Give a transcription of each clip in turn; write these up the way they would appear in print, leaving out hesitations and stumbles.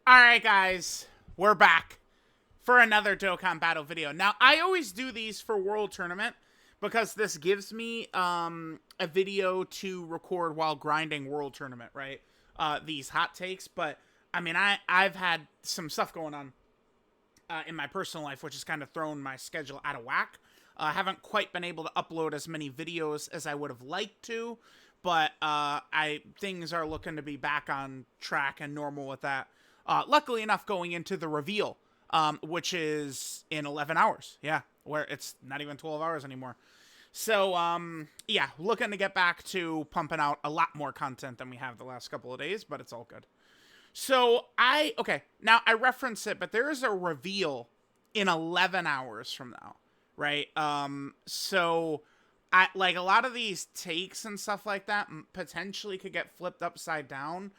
Alright guys, we're back for another Dokkan Battle video. Now, I always do these for World Tournament because this gives me a video to record while grinding World Tournament, right? These hot takes, but I mean, I've had some stuff going on in my personal life, which has kind of thrown my schedule out of whack. I haven't quite been able to upload as many videos as I would have liked to, but things are looking to be back on track and normal with that. Luckily enough, going into the reveal, which is in 11 hours. Yeah, where it's not even 12 hours anymore. So, yeah, looking to get back to pumping out a lot more content than we have the last couple of days, but it's all good. So, okay, now I reference it, but there is a reveal in 11 hours from now, right? So, like, a lot of these takes and stuff like that potentially could get flipped upside down.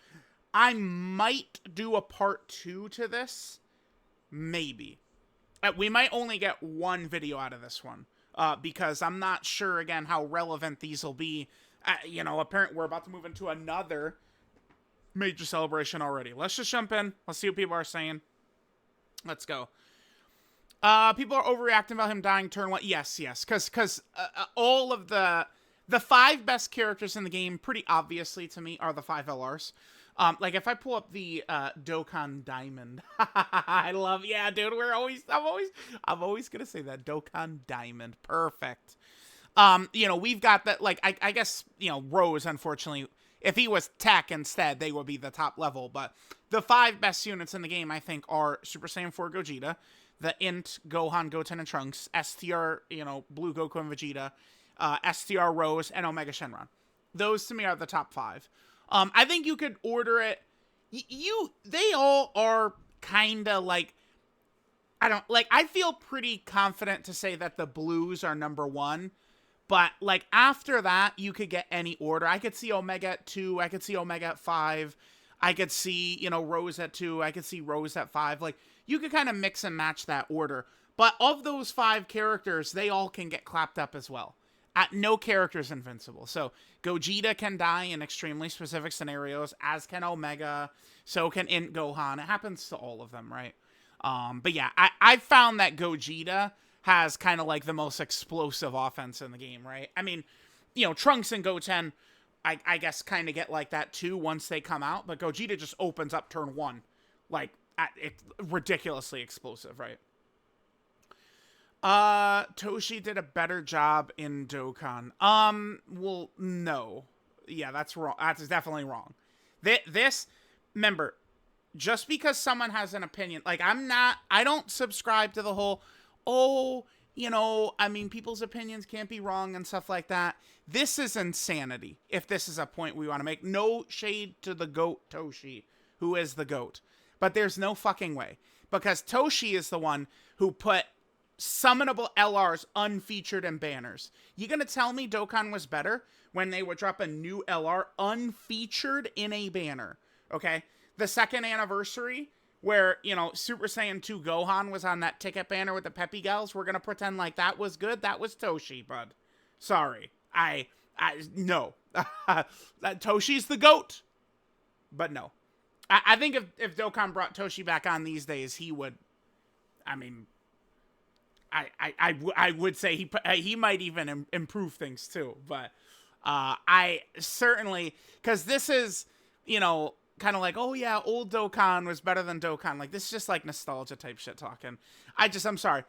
I might do a part 2 to this. Maybe. We might only get one video out of this one. Because I'm not sure, again, how relevant these will be. You know, apparently we're about to move into another major celebration already. Let's just jump in. Let's see what people are saying. Let's go. People are overreacting about him dying turn 1. Yes. Because all of the 5 best characters in the game, pretty obviously to me, are the 5 LRs. Like, if I pull up the, Dokkan Diamond, I love, yeah, dude, I'm always gonna say that, Dokkan Diamond, perfect. You know, we've got that, like, I guess, you know, Rose, unfortunately, if he was Tech instead, they would be the top level, but the 5 best units in the game, I think, are Super Saiyan 4 Gogeta, the Int, Gohan, Goten, and Trunks, STR, you know, Blue Goku and Vegeta, STR Rose, and Omega Shenron. Those, to me, are the top 5. I think you could order it. They all are kind of like, I feel pretty confident to say that the blues are number 1. But, like, after that, you could get any order. I could see Omega at 2. I could see Omega at 5. I could see, you know, Rose at 2. I could see Rose at 5. Like, you could kind of mix and match that order. But of those 5 characters, they all can get clapped up as well. No character is invincible. So, Gogeta can die in extremely specific scenarios, as can Omega, so can Int Gohan. It happens to all of them, right? But yeah, I found that Gogeta has kind of like the most explosive offense in the game, right? I mean, you know, Trunks and Goten, I guess, kind of get like that too once they come out, but Gogeta just opens up turn 1. Like, it's ridiculously explosive, right? Toshi did a better job in Dokkan. Well, no. Yeah, that's wrong. That's definitely wrong. Remember, just because someone has an opinion, like, I don't subscribe to the whole, oh, you know, I mean, people's opinions can't be wrong and stuff like that. This is insanity, if this is a point we want to make. No shade to the GOAT Toshi, who is the GOAT. But there's no fucking way. Because Toshi is the one who put summonable LRs unfeatured in banners. You gonna tell me Dokkan was better when they would drop a new LR unfeatured in a banner? Okay? The 2nd anniversary, where, you know, Super Saiyan 2 Gohan was on that ticket banner with the Peppy Gals, we're gonna pretend like that was good? That was Toshi, bud. Sorry. No. Toshi's the GOAT. But no. I think if Dokkan brought Toshi back on these days, he would, I mean, I would say he might even improve things too, but I certainly, because this is, you know, kind of like, oh yeah, old Dokkan was better than Dokkan. Like, this is just like nostalgia type shit talking. I'm sorry,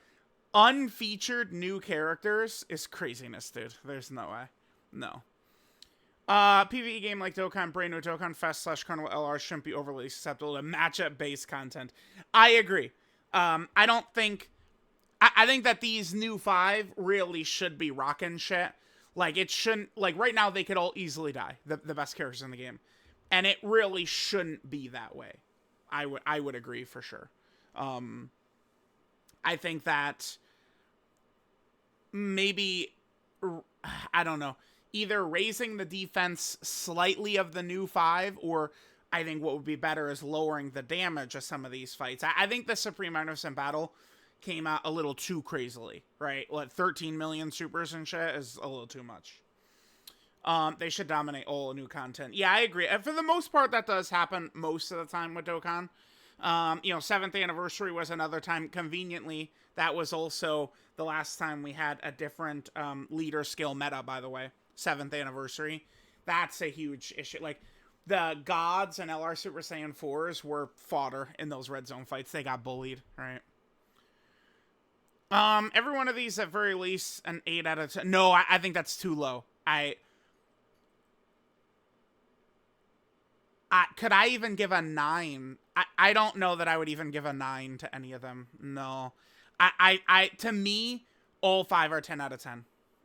unfeatured new characters is craziness, dude. There's no way, no. PvE game like Dokkan, Brain No Dokkan Fest / Carnival LR shouldn't be overly susceptible to matchup-based content. I agree. I don't think. I think that these new 5 really should be rocking shit. Like, it shouldn't, like, right now they could all easily die, the best characters in the game. And it really shouldn't be that way. I would agree for sure. I think that maybe, I don't know, either raising the defense slightly of the new 5, or I think what would be better is lowering the damage of some of these fights. I think the Supreme Magnificent Battle came out a little too crazily, right? What, 13 million supers and shit is a little too much. They should dominate all new content. Yeah, I agree. And for the most part, that does happen most of the time with Dokkan. You know, 7th anniversary was another time. Conveniently, that was also the last time we had a different leader skill meta, by the way. 7th anniversary. That's a huge issue. Like, the gods and LR Super Saiyan 4s were fodder in those red zone fights. They got bullied, right? Every one of these at very least an 8 out of 10. No, I think that's too low. Could I even give a 9? I don't know that I would even give a 9 to any of them. No. To me, all 5 are 10 out of 10.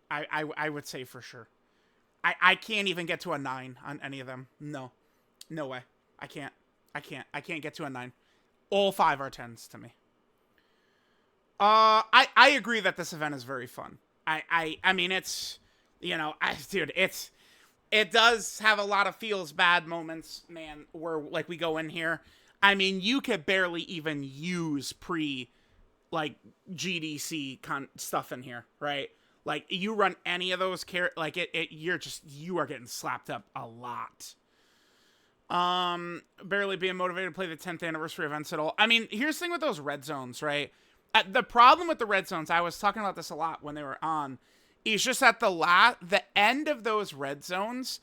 I would say for sure. I can't even get to a 9 on any of them. No. No way. I can't get to a 9. All 5 are 10s to me. I agree that this event is very fun. I mean, it's, you know, dude, it does have a lot of feels bad moments, man, where, like, we go in here. I mean, you could barely even use like, GDC stuff in here, right? Like, you run any of those like, you are getting slapped up a lot. Barely being motivated to play the 10th anniversary events at all. I mean, here's the thing with those red zones, right? The problem with the red zones, I was talking about this a lot when they were on, is just at the end of those red zones,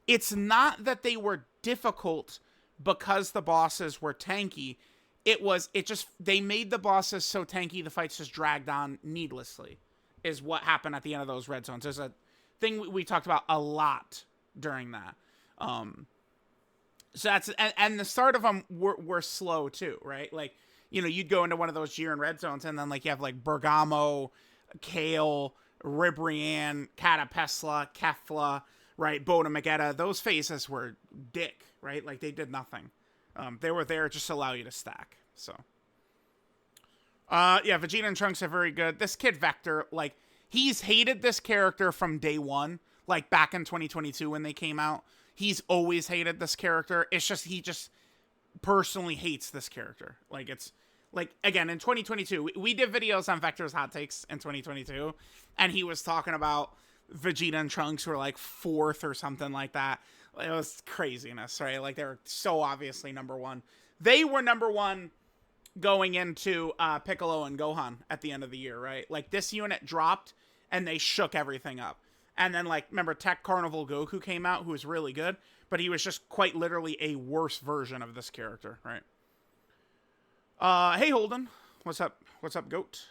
it's not that they were difficult because the bosses were tanky. They made the bosses so tanky the fights just dragged on needlessly, is what happened at the end of those red zones. There's a thing we talked about a lot during that. So that's, and the start of them were slow too, right? Like, you know, you'd go into one of those Jiren red zones, and then, like, you have, like, Bergamo, Kale, Ribrianne, Catapesla, Kefla, right? Boda Magetta. Those phases were dick, right? Like, they did nothing. They were there just to allow you to stack, so. Yeah, Vegeta and Trunks are very good. This kid, Vector, like, he's hated this character from day one, like, back in 2022 when they came out. He's always hated this character. It's just, he just personally hates this character. Like, it's, like, again, in 2022, we did videos on Vector's hot takes in 2022, and he was talking about Vegeta and Trunks were, like, 4th or something like that. It was craziness, right? Like, they were so obviously number 1. They were number 1 going into Piccolo and Gohan at the end of the year, right? Like, this unit dropped, and they shook everything up. And then, like, remember, Tech Carnival Goku came out, who was really good, but he was just quite literally a worse version of this character, right? Hey, Holden. What's up? What's up, goat?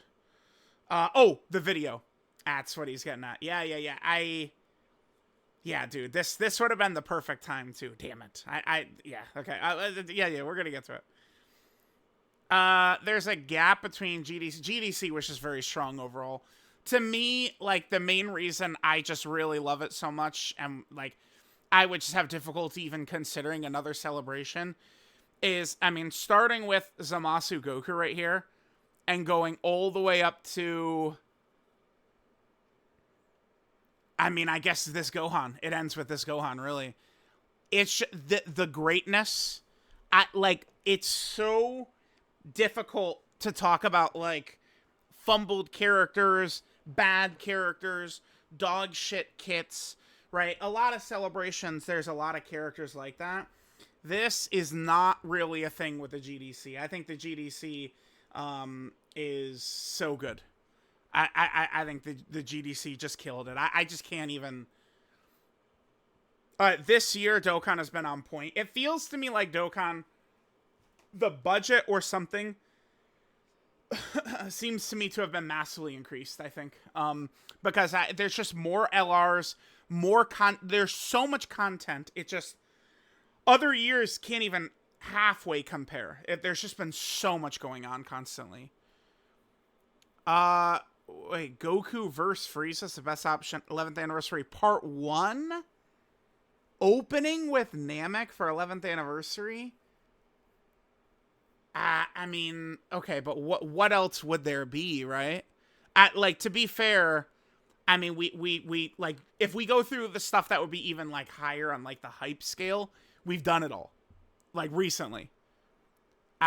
Oh, the video. That's what he's getting at. Yeah. Yeah, dude, this would have been the perfect time, too. Damn it. Yeah, okay. Yeah, we're gonna get to it. There's a gap between GDC. GDC was just very strong overall. To me, like, the main reason I just really love it so much, and, like, I would just have difficulty even considering another celebration, is, I mean, starting with Zamasu Goku right here, and going all the way up to, I mean, I guess this Gohan. It ends with this Gohan, really. It's the greatness. Like, it's so difficult to talk about, like, fumbled characters, bad characters, dog shit kits, right? A lot of celebrations, there's a lot of characters like that. This is not really a thing with the GDC. I think the GDC is so good. I think the GDC just killed it. I just can't even... this year, Dokkan has been on point. It feels to me like Dokkan, the budget or something, seems to me to have been massively increased, I think. Because there's just more LRs, there's so much content. It just... Other years can't even halfway compare. There's just been so much going on constantly. Wait, Goku vs. Frieza's the best option. 11th anniversary part 1? Opening with Namek for 11th anniversary? I mean, okay, but what else would there be, right? Like, to be fair, I mean, we like, if we go through the stuff that would be even, like, higher on, like, the hype scale, we've done it all. Like, recently.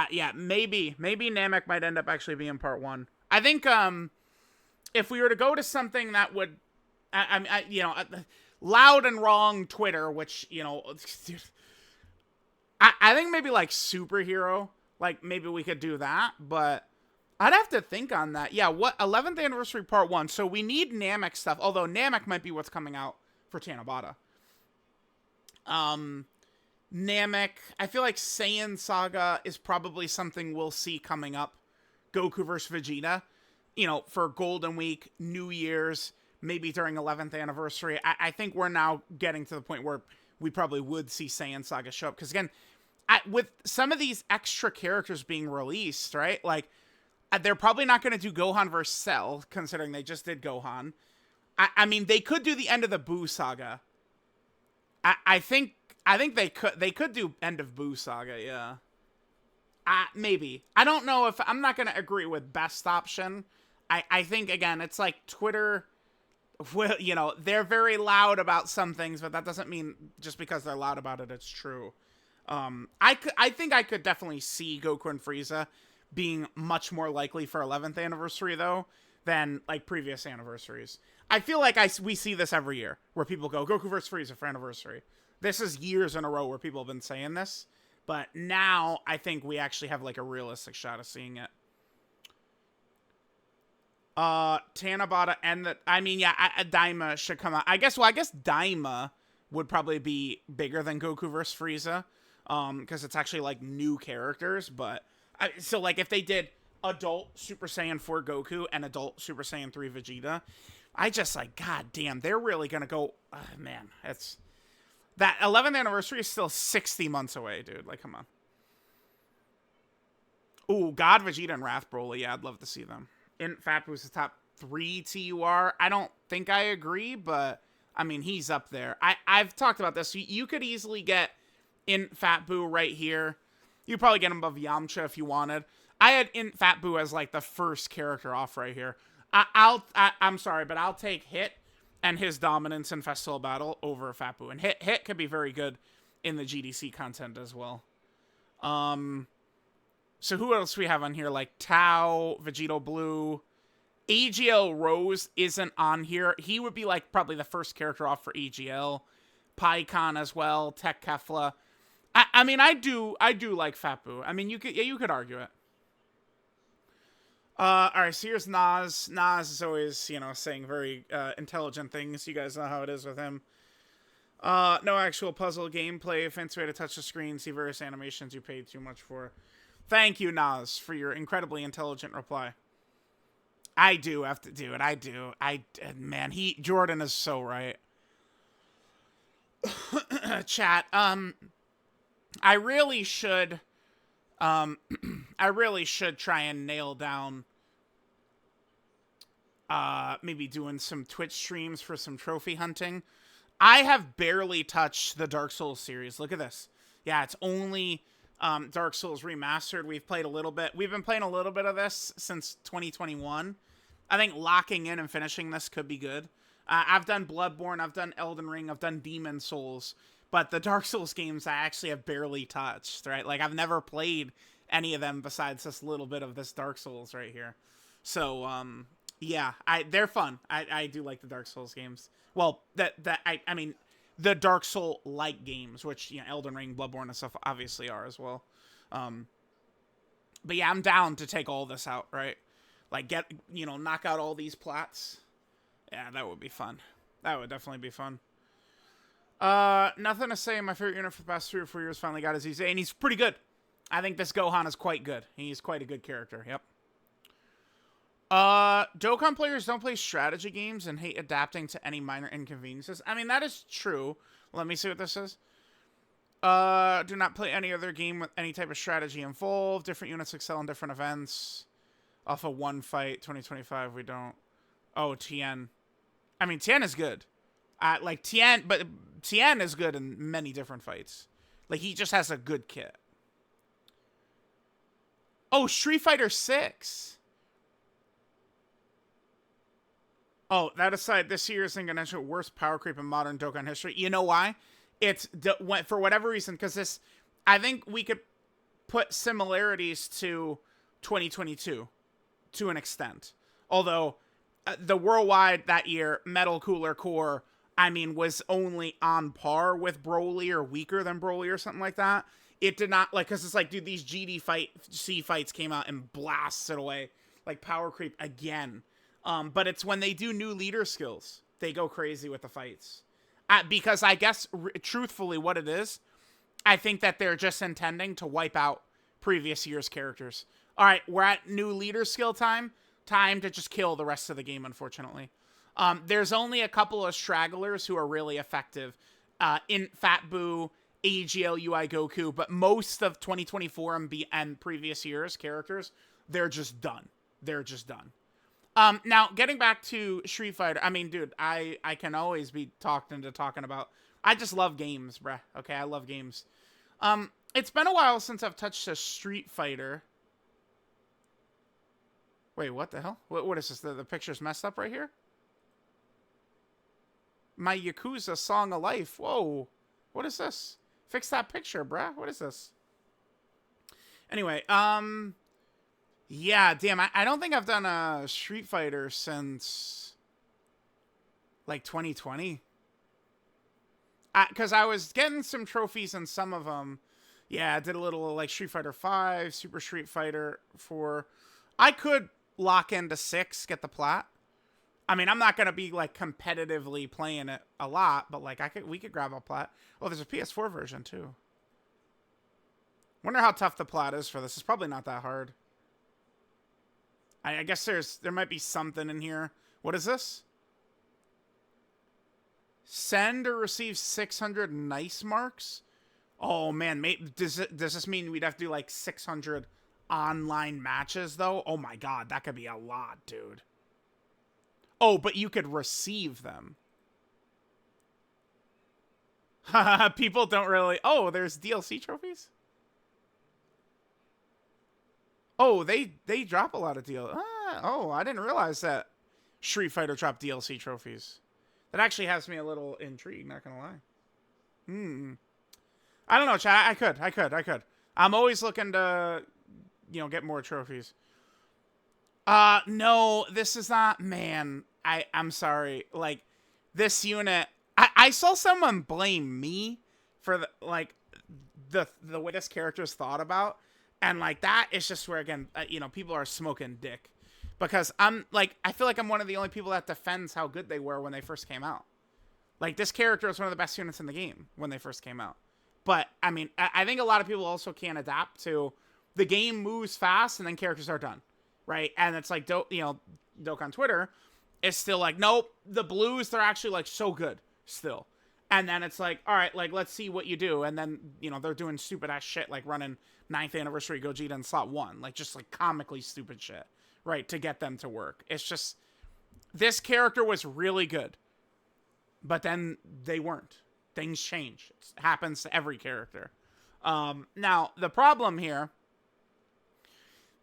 Yeah, maybe Namek might end up actually being part 1. I think, if we were to go to something that would, you know, loud and wrong Twitter, which, you know, dude, I think maybe, like, superhero, Like, maybe we could do that, but I'd have to think on that. Yeah, what 11th anniversary part 1. So we need Namek stuff, although Namek might be what's coming out for Tanabata. Namek, I feel like Saiyan Saga is probably something we'll see coming up. Goku vs. Vegeta, you know, for Golden Week, New Year's, maybe during 11th anniversary. I think we're now getting to the point where we probably would see Saiyan Saga show up. Because again, with some of these extra characters being released, right? Like, they're probably not going to do Gohan vs. Cell, considering they just did Gohan. I mean, they could do the end of the Buu saga. I think they could do end of Buu saga, yeah. Maybe. I don't know if I'm not going to agree with best option. I think, again, it's like Twitter, well, you know, they're very loud about some things, but that doesn't mean just because they're loud about it, it's true. I think I could definitely see Goku and Frieza being much more likely for 11th anniversary, though, than, like, previous anniversaries. I feel like we see this every year, where people go, Goku vs. Frieza for anniversary. This is years in a row where people have been saying this, but now I think we actually have, like, a realistic shot of seeing it. Tanabata and Daima should come out. I guess Daima would probably be bigger than Goku vs. Frieza, because it's actually, like, new characters, but... So, like, if they did adult Super Saiyan 4 Goku and adult Super Saiyan 3 Vegeta, I just, like, god damn, they're really gonna go... man, it's... That 11th anniversary is still 60 months away, dude. Like, come on. Ooh, God, Vegeta, and Wrath Broly. Yeah, I'd love to see them. Fat Boo's the top 3 TUR. I don't think I agree, but, I mean, he's up there. I've talked about this. You could easily get Fat Boo right here. You'd probably get him above Yamcha if you wanted. I had Fat Boo as, like, the first character off right here. I'm sorry, but I'll take Hit and his dominance in Festival Battle over Fat Boo. And Hit could be very good in the GDC content as well. So who else we have on here? Like Tao, Vegito Blue. AGL Rose isn't on here. He would be, like, probably the first character off for AGL. PyCon as well. Tech Kefla. I mean, I do like Fat Boo. I mean, you could argue it. All right, so here's Nas. Nas is always, you know, saying very intelligent things. You guys know how it is with him. No actual puzzle gameplay. Fancy way to touch the screen. See various animations you paid too much for. Thank you, Nas, for your incredibly intelligent reply. I do have to do it. I do. Man, Jordan is so right. Chat. I really should try and nail down maybe doing some Twitch streams for some trophy hunting. I have barely touched the Dark Souls series. Look at this. Yeah, it's only Dark Souls Remastered. We've played a little bit. We've been playing a little bit of this since 2021. I think locking in and finishing this could be good. I've done Bloodborne, I've done Elden Ring, I've done Demon Souls. But the Dark Souls games I actually have barely touched, right? Like, I've never played any of them besides this little bit of this Dark Souls right here. So, yeah, they're fun. I do like the Dark Souls games. Well, I mean, the Dark Soul-like games, which, you know, Elden Ring, Bloodborne, and stuff obviously are as well. But yeah, I'm down to take all this out, right? Like, knock out all these plots. Yeah, that would be fun. That would definitely be fun. Nothing to say. My favorite unit for the past 3 or 4 years finally got his EZ, and he's pretty good. I think this Gohan is quite good. He's quite a good character. Yep. Dokkan players don't play strategy games and hate adapting to any minor inconveniences. I mean, that is true. Let me see what this is. Do not play any other game with any type of strategy involved. Different units excel in different events. Off of one fight, 2025, we don't. Oh, Tien. I mean, Tien is good. Like, Tien is good in many different fights. Like, he just has a good kit. Oh, Street Fighter 6. Oh, that aside, this year is going to show worst power creep in modern Dokkan history. You know why? It's, for whatever reason, because this, I think we could put similarities to 2022 to an extent. Although, the worldwide that year, Metal Cooler Core, I mean, was only on par with Broly or weaker than Broly or something like that. it did not, like, because it's like, dude, these C fights came out and blasts it away. Like, power creep again. But it's when they do new leader skills, they go crazy with the fights. Because I guess, truthfully, what it is, I think that they're just intending to wipe out previous year's characters. All right, we're at new leader skill time. Time to just kill the rest of the game, unfortunately. There's only a couple of stragglers who are really effective. In Fat Boo, AGL, UI Goku, but most of 2024 and previous years characters, they're just done. They're just done. Now, getting back to Street Fighter, I mean, dude, I can always be talked into talking about... I just love games, bruh. Okay, I love games. It's been a while since I've touched a Street Fighter. Wait, what the hell? What is this? The picture's messed up right here? My Yakuza Song of Life. Whoa. What is this? Fix that picture, bruh. What is this? Anyway, yeah, damn, I don't think I've done a Street Fighter since, like, 2020. Because I was getting some trophies in some of them. Yeah, I did a little, like, Street Fighter 5, Super Street Fighter 4. I could lock into 6, get the plat. I mean, I'm not going to be, like, competitively playing it a lot, but, like, we could grab a plat. Oh, there's a PS4 version, too. Wonder how tough the plat is for this. It's probably not that hard. I guess there might be something in here. What is this? Send or receive 600 nice marks? Oh, man. Does this mean we'd have to do, like, 600 online matches, though? Oh, my God. That could be a lot, dude. Oh, but you could receive them. People don't really... Oh, there's DLC trophies? Oh, they drop a lot of DLC. Oh, I didn't realize that Street Fighter dropped DLC trophies. That actually has me a little intrigued, not gonna lie. I don't know, chat. I could. I'm always looking to, you know, get more trophies. No, this is not, man. I'm sorry. Like, this unit, I saw someone blame me for the way this character's thought about. And, like, that is just where, again, you know, people are smoking dick. Because I'm, like, I feel like I'm one of the only people that defends how good they were when they first came out. Like, this character was one of the best units in the game when they first came out. But, I mean, I think a lot of people also can't adapt to the game moves fast and then characters are done. Right? And it's like, you know, Dokkan Twitter is still like, nope, the blues, they're actually, like, so good still. And then it's like, all right, like, let's see what you do. And then, you know, they're doing stupid-ass shit, like running 9th Anniversary Gogeta in slot 1. Like, just, like, comically stupid shit, right, to get them to work. It's just, this character was really good. But then they weren't. Things change. It happens to every character. Now, the problem here,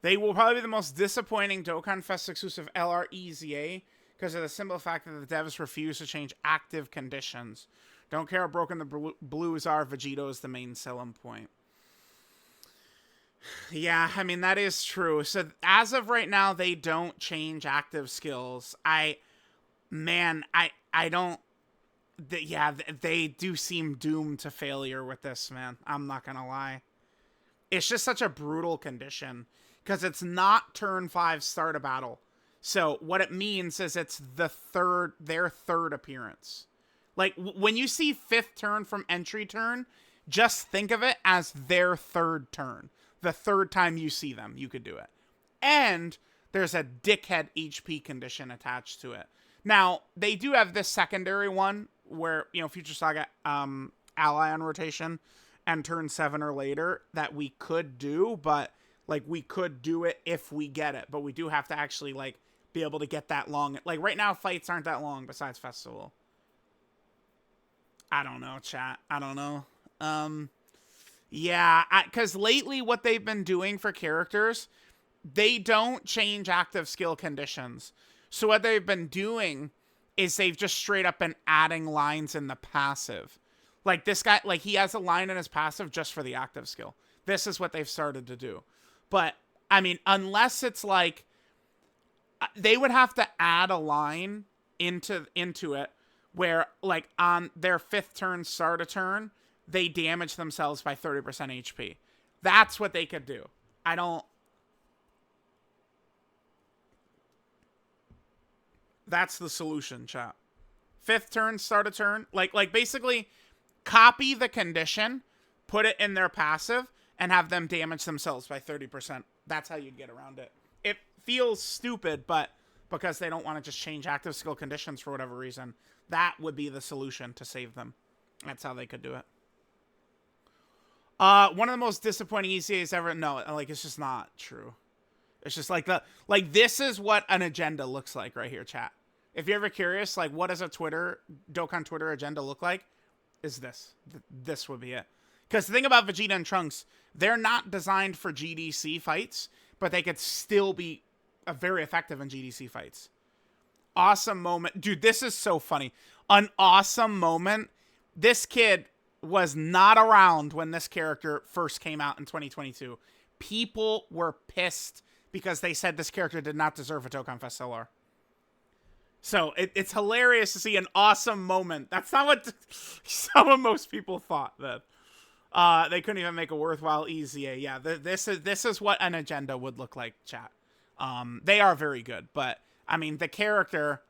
they will probably be the most disappointing Dokkan Fest exclusive LR EZA because of the simple fact that the devs refuse to change active conditions. Don't care how broken the blues are, Vegeta is the main selling point. Yeah, I mean, that is true. So, as of right now, they don't change active skills. I don't... they do seem doomed to failure with this, man. I'm not gonna lie. It's just such a brutal condition. Because it's not turn 5 start a battle. So, what it means is it's their third appearance. Like, when you see 5th turn from entry turn, just think of it as their third turn. The third time you see them, you could do it. And there's a dickhead HP condition attached to it. Now, they do have this secondary one where, you know, Future Saga ally on rotation and turn 7 or later that we could do, but, like, we could do it if we get it. But we do have to actually, like, be able to get that long. Like, right now, fights aren't that long besides Festival. I don't know, chat. I don't know. Yeah, because lately what they've been doing for characters, they don't change active skill conditions. So what they've been doing is they've just straight up been adding lines in the passive. Like, this guy, like, he has a line in his passive just for the active skill. This is what they've started to do. But, I mean, unless it's like, they would have to add a line into it where, like, on their 5th turn, start a turn, they damage themselves by 30% HP. That's what they could do. I don't... That's the solution, chat. 5th turn, start a turn. Like basically, copy the condition, put it in their passive, and have them damage themselves by 30%. That's how you get around it. It feels stupid, but because they don't want to just change active skill conditions for whatever reason, that would be the solution to save them. That's how they could do it. One of the most disappointing ECAs ever. No, like, it's just not true. It's just like this is what an agenda looks like right here, chat. If you're ever curious, like, what does a Dokkan Twitter agenda look like? Is this. This would be it. Because the thing about Vegeta and Trunks, they're not designed for GDC fights, but they could still be very effective in GDC fights. Awesome moment. Dude, this is so funny. An awesome moment. This kid was not around when this character first came out in 2022. People were pissed because they said this character did not deserve a Dokkan Fest LR. So it's hilarious to see an awesome moment. That's not what most people thought that they couldn't even make a worthwhile EZA. Yeah, this is what an agenda would look like, chat. They are very good, but I mean the character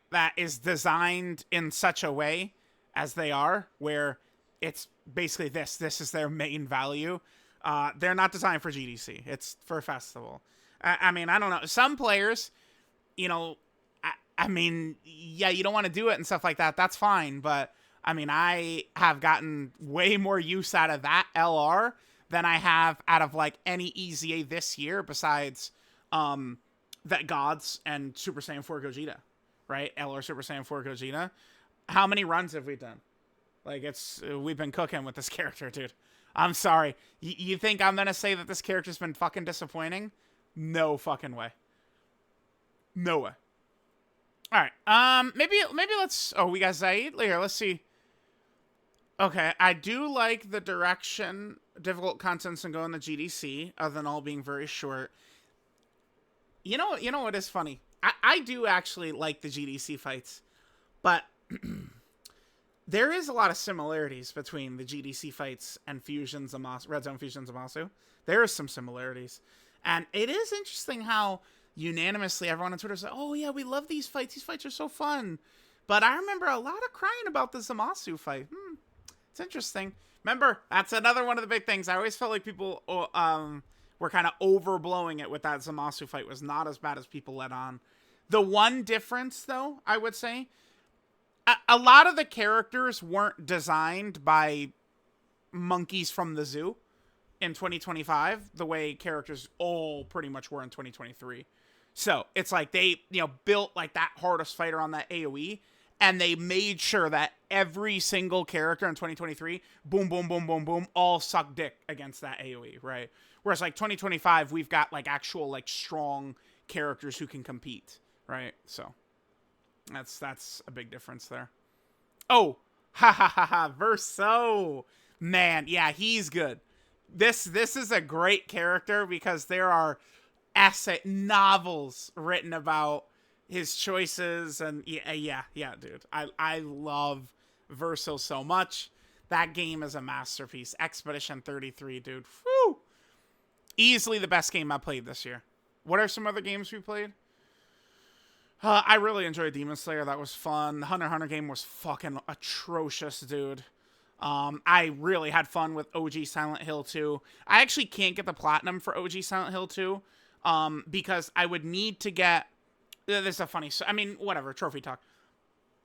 that is designed in such a way as they are, where it's basically this is their main value. They're not designed for GDC. It's for a festival. I mean, I don't know. Some players, you know, I mean, yeah, you don't want to do it and stuff like that. That's fine. But, I mean, I have gotten way more use out of that LR than I have out of, like, any EZA this year besides that Gods and Super Saiyan 4 Gogeta, right? LR Super Saiyan 4 Gogeta. How many runs have we done? Like, we've been cooking with this character, dude. I'm sorry. You think I'm going to say that this character's been fucking disappointing? No fucking way. No way. All right. Maybe let's... Oh, we got Zaid? Here, let's see. Okay, I do like the direction difficult contents and go in the GDC, other than all being very short. You know what is funny? I do actually like the GDC fights, but there is a lot of similarities between the GDC fights and Fusion Zamasu, Red Zone Fusion Zamasu. There are some similarities. And it is interesting how unanimously everyone on Twitter said, oh yeah, we love these fights. These fights are so fun. But I remember a lot of crying about the Zamasu fight. It's interesting. Remember, that's another one of the big things. I always felt like people were kind of overblowing it with that Zamasu fight. Was not as bad as people let on. The one difference, though, I would say, a lot of the characters weren't designed by monkeys from the zoo in 2025, the way characters all pretty much were in 2023. So it's like they, built like that hardest fighter on that AoE, and they made sure that every single character in 2023, boom, boom, boom, boom, boom, all suck dick against that AoE, right? Whereas like 2025, we've got like actual like strong characters who can compete, right? So that's a big difference there. Oh, ha ha ha ha, Verso, man, yeah, he's good. This is a great character because there are novels written about his choices, and yeah, dude. I love Verso so much. That game is a masterpiece. Expedition 33, dude. Whew. Easily the best game I played this year. What are some other games we played? I really enjoyed Demon Slayer. That was fun. The Hunter x Hunter game was fucking atrocious, dude. I really had fun with OG Silent Hill 2. I actually can't get the platinum for OG Silent Hill 2, because I would need to get... This is a funny... I mean, whatever, trophy talk.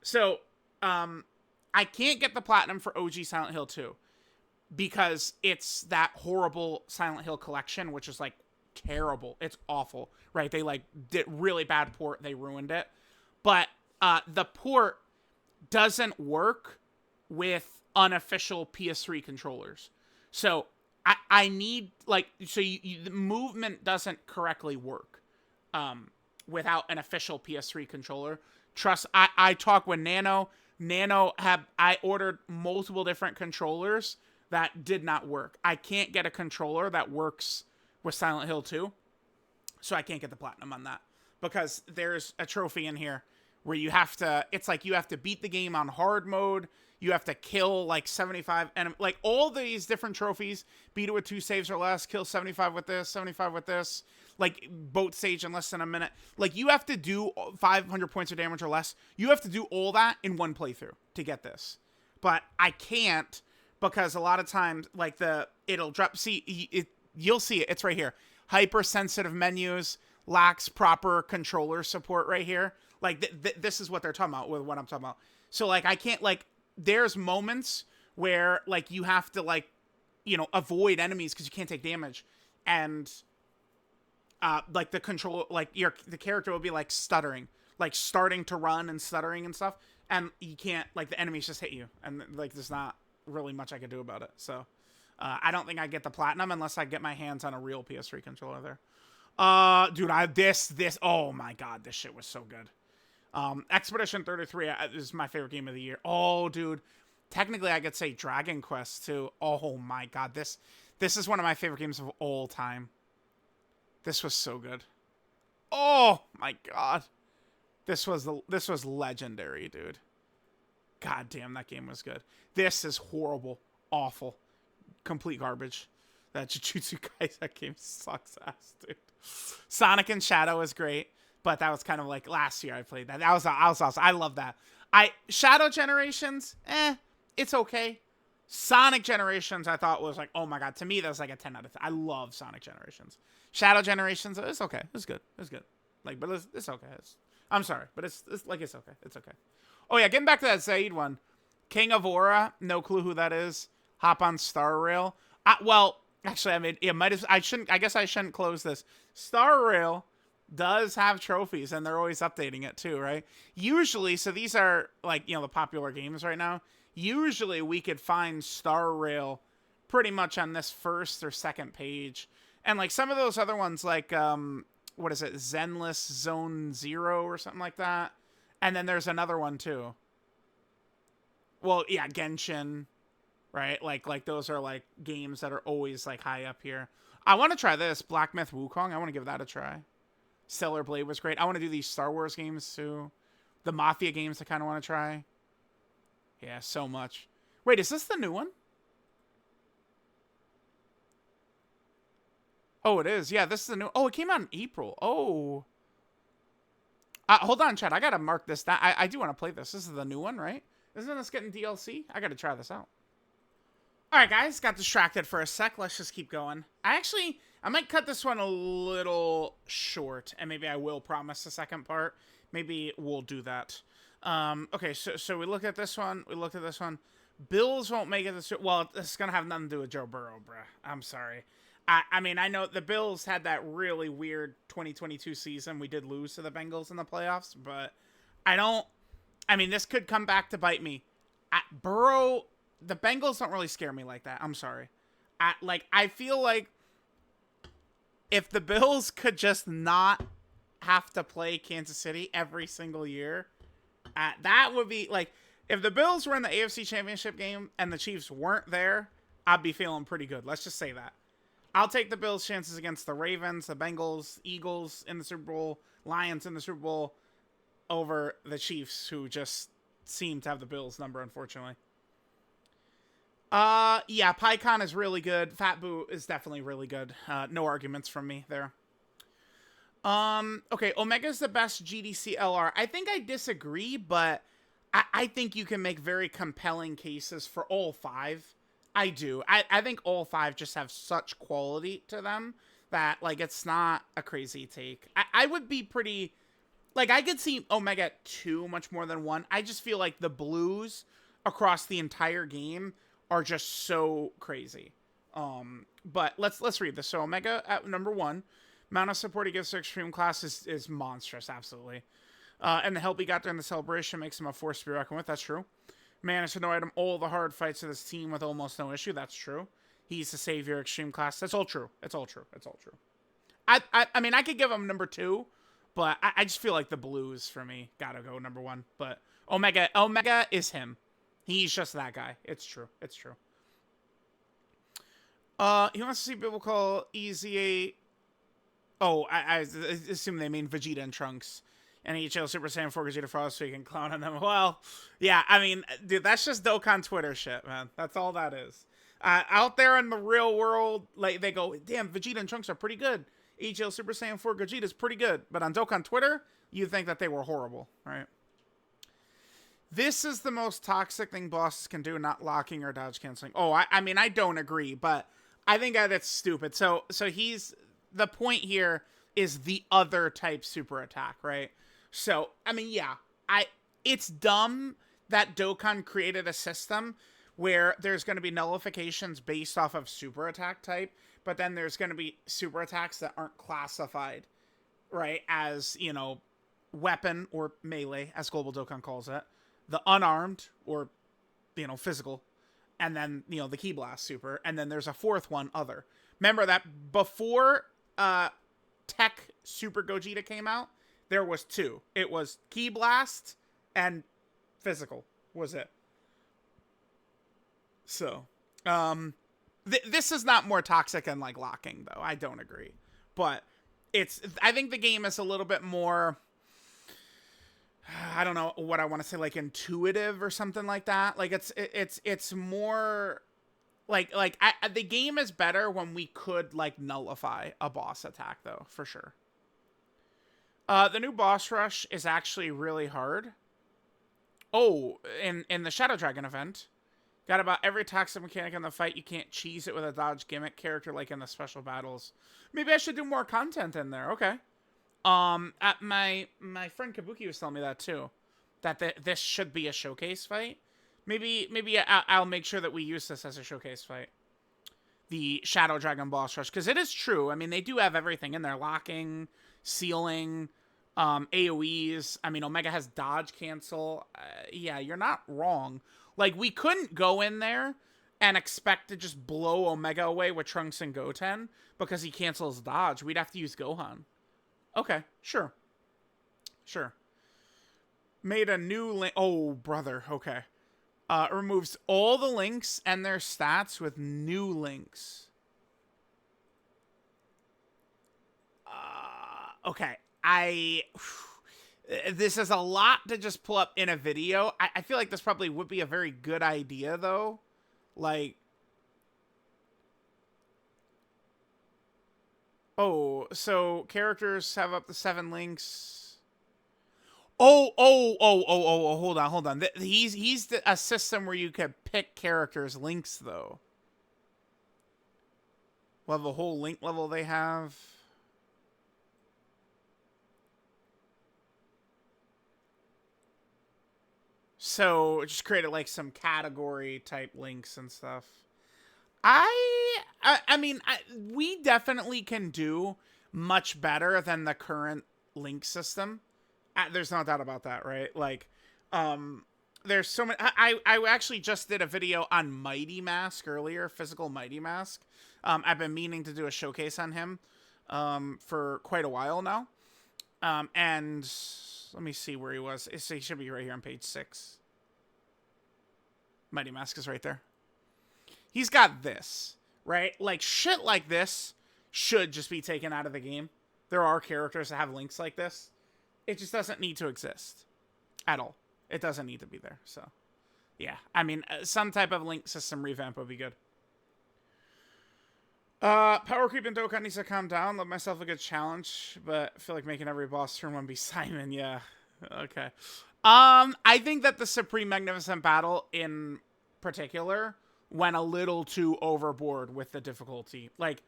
So, I can't get the platinum for OG Silent Hill 2, because it's that horrible Silent Hill collection, which is, like, terrible. It's awful, right? They, like, did really bad port. They ruined it. But, the port doesn't work with unofficial PS3 controllers. So I need, like, so the movement doesn't correctly work without an official PS3 controller. Trust, I talked with Nano. I ordered multiple different controllers that did not work. I can't get a controller that works with Silent Hill 2, so I can't get the platinum on that, because there's a trophy in here where you have to, it's like you have to beat the game on hard mode. You have to kill like 75 and like all these different trophies, beat it with 2 saves or less, kill 75 with this, 75 with this, like boat stage in less than a minute. Like you have to do 500 points of damage or less. You have to do all that in one playthrough to get this. But I can't, because a lot of times like it'll drop, you'll see it, it's right here. Hypersensitive menus, lacks proper controller support right here. Like this is what they're talking about with what I'm talking about. So like I can't, like there's moments where like you have to like, you know, avoid enemies because you can't take damage, and like the control, like the character will be like stuttering, like starting to run and stuttering and stuff, and you can't, like the enemies just hit you, and like there's not really much I can do about it. So I don't think I get the platinum unless I get my hands on a real PS3 controller there. Dude, this oh my god, this shit was so good. Expedition 33 is my favorite game of the year. Oh, dude. Technically, I could say Dragon Quest, too. Oh, my God. This is one of my favorite games of all time. This was so good. Oh, my God. This was legendary, dude. God damn, that game was good. This is horrible. Awful. Complete garbage. That Jujutsu Kaisen game sucks ass, dude. Sonic and Shadow is great. But that was kind of like last year I played that. That was awesome. I love that. Shadow Generations, it's okay. Sonic Generations I thought was like, oh my god. To me, that was like a 10 out of 10. I love Sonic Generations. Shadow Generations, it's okay. It's good. It's good. Like, but it's okay. I'm sorry, but it's okay. It's okay. Oh yeah, getting back to that Zaid one. King of Aura, no clue who that is. Hop on Star Rail. Well, actually, I mean, I guess I shouldn't close this. Star Rail does have trophies, and they're always updating it too, right? Usually, so these are like, you know, the popular games right now. Usually we could find Star Rail pretty much on this first or second page. And like some of those other ones, like what is it, Zenless Zone Zero or something like that. And then there's another one too. Well, yeah, Genshin, right? Like those are like games that are always like high up here. I want to try this Black Myth Wukong. I want to give that a try. Stellar Blade was great. I want to do these Star Wars games too. The Mafia games I kind of want to try. Yeah, so much. Wait, is this the new one? Oh, it is. Yeah, this is the new... Oh, it came out in April. Oh. Hold on, Chad. I got to mark this down. I do want to play this. This is the new one, right? Isn't this getting DLC? I got to try this out. All right, guys. Got distracted for a sec. Let's just keep going. I might cut this one a little short, and maybe I will promise the second part. Maybe we'll do that. Okay, so we looked at this one. We looked at this one. Bills won't make it this... Well, it's going to have nothing to do with Joe Burrow, bruh. I'm sorry. I mean, I know the Bills had that really weird 2022 season. We did lose to the Bengals in the playoffs, but I mean, this could come back to bite me. Burrow, the Bengals don't really scare me like that. I'm sorry. I feel like if the Bills could just not have to play Kansas City every single year, that would be like, if the Bills were in the AFC Championship game and the Chiefs weren't there, I'd be feeling pretty good. Let's just say that. I'll take the Bills' chances against the Ravens, the Bengals, Eagles in the Super Bowl, Lions in the Super Bowl over the Chiefs, who just seem to have the Bills' number, unfortunately. Yeah, PyCon is really good. Fat Boo is definitely really good. No arguments from me there. Okay, Omega's the best GDC LR. I think I disagree, but I think you can make very compelling cases for all 5. I do. I think all 5 just have such quality to them that, like, it's not a crazy take. I would be pretty... Like, I could see Omega at 2 much more than 1. I just feel like the blues across the entire game are just so crazy. But let's read this. So, Omega at number 1. Amount of support he gives to Extreme Class is monstrous, absolutely. And the help he got during the celebration makes him a force to be reckoned with. That's true. Managed to annoy him all the hard fights of this team with almost no issue. That's true. He's the savior of Extreme Class. That's all true. It's all true. It's all true. I mean, I could give him number 2, but I just feel like the blues for me gotta go number 1. But Omega is him. He's just that guy. It's true. It's true. He wants to see people call EZA. Oh, I assume they mean Vegeta and Trunks And HL Super Saiyan 4 Gogeta Frost so you can clown on them. Well, yeah, I mean, dude, that's just Dokkan Twitter shit, man. That's all that is. Out there in the real world, like, they go, damn, Vegeta and Trunks are pretty good. HL Super Saiyan 4 Gogeta is pretty good. But on Dokkan Twitter, you think that they were horrible, right? This is the most toxic thing bosses can do, not locking or dodge canceling. Oh, I mean, I don't agree, but I think that it's stupid. So the point here is the other type super attack, right? So, I mean, yeah, it's dumb that Dokkan created a system where there's going to be nullifications based off of super attack type, but then there's going to be super attacks that aren't classified, right, as, you know, weapon or melee, as Global Dokkan calls it, the unarmed or, you know, physical, and then, you know, the Ki Blast super, and then there's a fourth one, other. Remember that before Tech Super Gogeta came out, there was two. It was Ki Blast and physical was it. So, this is not more toxic than, like, locking, though. I don't agree. But I think the game is a little bit more, I don't know what I want to say, like, intuitive or something like that. Like, it's more, the game is better when we could, like, nullify a boss attack, though, for sure. The new boss rush is actually really hard. Oh, in the Shadow Dragon event, got about every toxic mechanic in the fight. You can't cheese it with a dodge gimmick character like in the special battles. Maybe I should do more content in there. Okay. My friend Kabuki was telling me that too, that this should be a showcase fight. Maybe I'll make sure that we use this as a showcase fight. The Shadow Dragon boss rush, because it is true. I mean, they do have everything in there: locking, sealing, AoEs. I mean, Omega has dodge cancel. Yeah, you're not wrong. Like, we couldn't go in there and expect to just blow Omega away with Trunks and Goten because he cancels dodge. We'd have to use Gohan. Okay, sure. Sure. Made a new link. Oh, brother. Okay. Removes all the links and their stats with new links. Okay. This is a lot to just pull up in a video. I feel like this probably would be a very good idea, though. Like, oh, so characters have up to 7 links. Oh, hold on. He's a system where you could pick characters' links, though. Well, the whole link level they have. So just created like some category type links and stuff. I mean, we definitely can do much better than the current link system. There's no doubt about that, right? Like, there's so many. I actually just did a video on Mighty Mask earlier, physical Mighty Mask. I've been meaning to do a showcase on him for quite a while now. And let me see where he was. He should be right here on page 6. Mighty Mask is right there. He's got this, right? Like, shit like this should just be taken out of the game. There are characters that have links like this. It just doesn't need to exist at all. It doesn't need to be there. So, yeah. I mean, some type of link system revamp would be good. Power creep in Dokkan needs to calm down. Let myself a good challenge, but I feel like making every boss turn 1 be Simon. Yeah. Okay. I think that the Supreme Magnificent Battle in particular went a little too overboard with the difficulty. Like,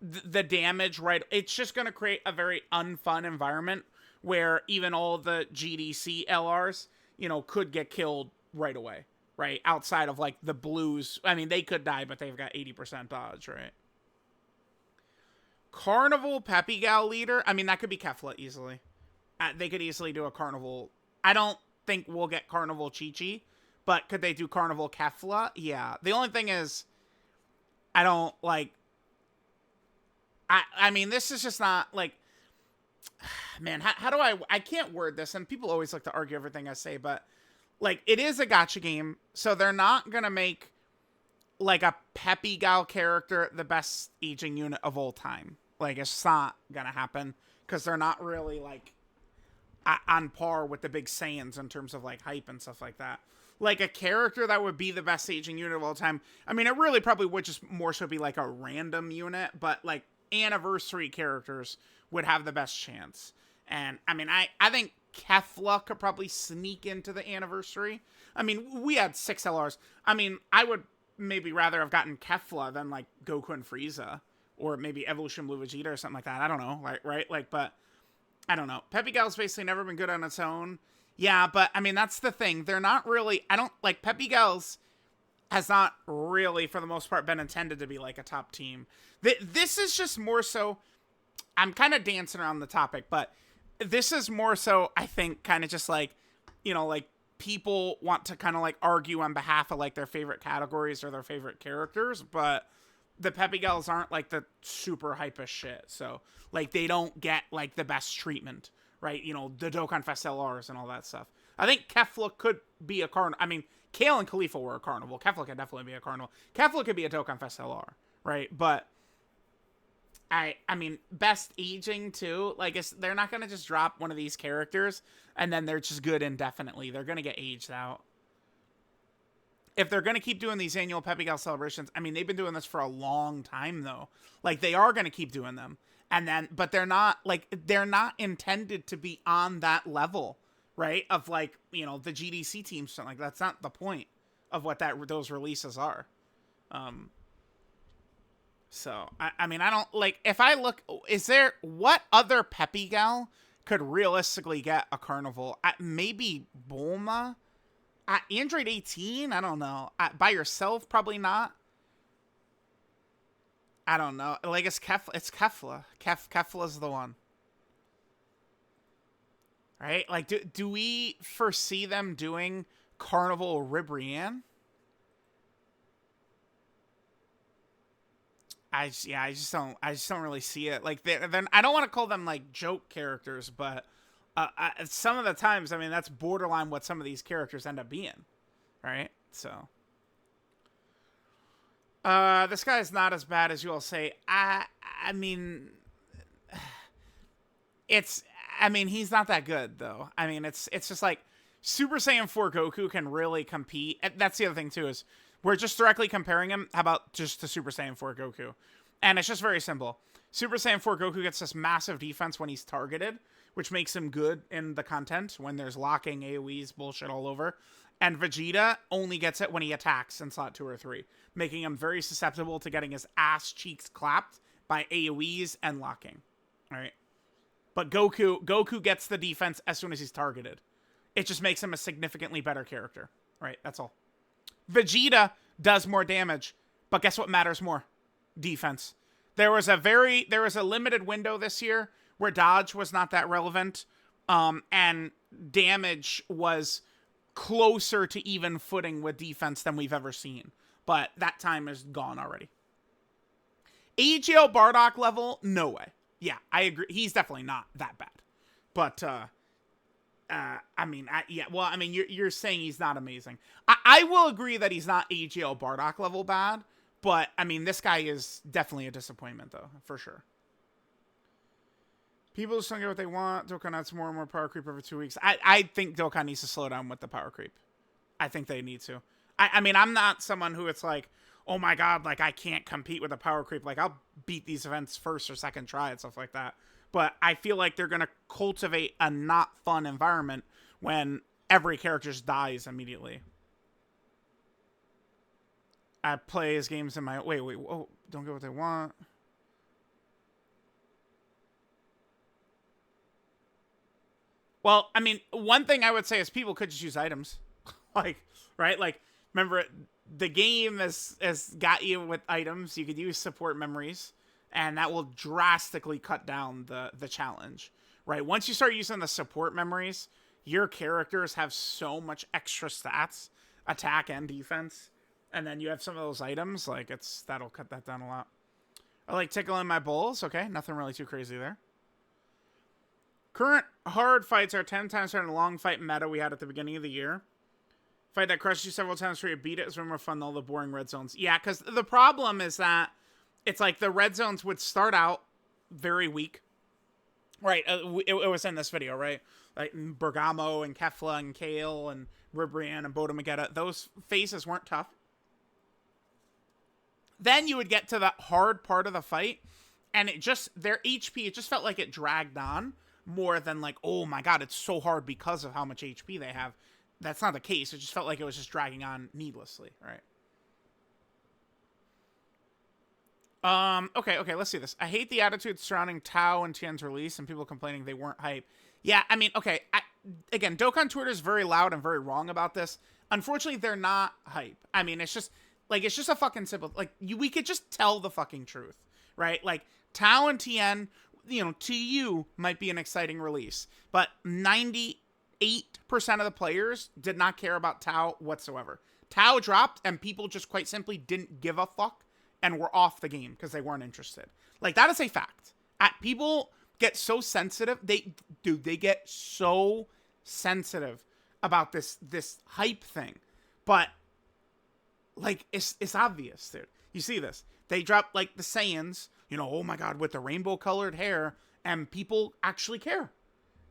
the damage, right? It's just going to create a very unfun environment where even all the GDC LRs, you know, could get killed right away, right? Outside of, like, the blues. I mean, they could die, but they've got 80% dodge, right? Carnival Peppy Gal leader. I mean, that could be Kefla easily. They could easily do a Carnival. I don't think we'll get Carnival Chi-Chi, but could they do Carnival Kefla? Yeah. The only thing is, I don't, like... I mean, this is just not, like... Man, how do I can't word this, and people always like to argue everything I say, but, like, it is a gacha game, so they're not gonna make, like, a Peppy Gal character the best aging unit of all time. Like, it's not gonna happen, because they're not really, like... on par with the big Saiyans in terms of like hype and stuff like that. Like a character that would be the best aging unit of all time. I mean, it really probably would just more so be like a random unit, but like anniversary characters would have the best chance. And I mean, I think Kefla could probably sneak into the anniversary. I mean, we had 6 LRs. I mean, I would maybe rather have gotten Kefla than like Goku and Frieza, or maybe Evolution Blue Vegeta or something like that. I don't know, right? Like, but I don't know. Peppy Gal's basically never been good on its own. Yeah, but I mean, that's the thing. They're not really, I don't like Peppy Gal's has not really, for the most part, been intended to be like a top team. This is just more so, I'm kind of dancing around the topic, but this is more so, I think, kind of just like, you know, like people want to kind of like argue on behalf of like their favorite categories or their favorite characters, but the Peppy Gals aren't like the super hype as shit. So like they don't get like the best treatment, right? You know, the Dokkan Fest LRs and all that stuff. I think Kefla could be a carnival. I mean, Kale and Khalifa were a carnival. Kefla could definitely be a carnival. Kefla could be a Dokkan Fest LR, right? But I mean, best aging too. Like, they're not gonna just drop one of these characters and then they're just good indefinitely. They're gonna get aged out. If they're gonna keep doing these annual Peppy Gal celebrations, I mean, they've been doing this for a long time though. Like, they are gonna keep doing them, and then, but they're not intended to be on that level, right? Of like, you know, the GDC teams, something like that's not the point of what those releases are. So, I mean, I don't, like, if I look, what other Peppy Gal could realistically get a carnival? Maybe Bulma? Android 18? I don't know. By yourself? Probably not. I don't know. Like, it's Kefla. Kefla's the one. Right? Like, do we foresee them doing Carnival Ribrianne? I just don't really see it. Like, then I don't want to call them like joke characters, but some of the times, I mean, that's borderline what some of these characters end up being, right? So, this guy is not as bad as you all say. I mean, he's not that good though. I mean, it's just like Super Saiyan 4 Goku can really compete. That's the other thing too, is we're just directly comparing him. How about just to Super Saiyan 4 Goku? And it's just very simple. Super Saiyan 4 Goku gets this massive defense when he's targeted, which makes him good in the content when there's locking, AoEs, bullshit all over. And Vegeta only gets it when he attacks in slot 2 or 3, making him very susceptible to getting his ass cheeks clapped by AoEs and locking. All right. But Goku gets the defense as soon as he's targeted. It just makes him a significantly better character. Right? That's all. Vegeta does more damage, but guess what matters more? Defense. There was a limited window this year where dodge was not that relevant, and damage was closer to even footing with defense than we've ever seen. But that time is gone already. AGL Bardock level, no way. Yeah, I agree. He's definitely not that bad. But you're saying he's not amazing. I will agree that he's not AGL Bardock level bad, but I mean, this guy is definitely a disappointment though, for sure. People just don't get what they want. Dokkan adds more and more power creep over 2 weeks. I think Dokkan needs to slow down with the power creep. I think they need to. I mean, I'm not someone who it's like, oh my god, like I can't compete with the power creep. Like I'll beat these events first or second try and stuff like that. But I feel like they're going to cultivate a not fun environment when every character just dies immediately. I play his games in my... Wait. Whoa, don't get what they want. Well, I mean, one thing I would say is people could just use items. Like, right? Like, remember, the game has got you with items. You could use support memories. And that will drastically cut down the challenge, right? Once you start using the support memories, your characters have so much extra stats, attack and defense. And then you have some of those items, like that'll cut that down a lot. I like tickling my balls. Okay, nothing really too crazy there. Current hard fights are 10 times better than the long fight meta we had at the beginning of the year. Fight that crushes you several times before you beat it is way more fun than all the boring red zones. Yeah, because the problem is that it's like the red zones would start out very weak. Right, it was in this video, right? like Bergamo and Kefla and Kale and Ribrianne and Bodamagetta, those phases weren't tough. Then you would get to the hard part of the fight, and their HP, it just felt like it dragged on more than like, oh my god, it's so hard because of how much HP they have. That's not the case. It just felt like it was just dragging on needlessly, right? Okay, let's see this. I hate the attitude surrounding Tao and Tien's release and people complaining they weren't hype. Yeah, I mean, okay, again, Dokkan Twitter is very loud and very wrong about this. Unfortunately, they're not hype. I mean, it's just a fucking simple, like, we could just tell the fucking truth, right? Like, Tao and Tien, you know, to you, might be an exciting release, but 98% of the players did not care about Tao whatsoever. Tao dropped, and people just quite simply didn't give a fuck and were off the game because they weren't interested. Like, that is a fact. People get so sensitive. They get so sensitive about this hype thing. But, like, it's obvious, dude. You see this. They drop, like, the Saiyans, you know, oh my god, with the rainbow-colored hair, and people actually care.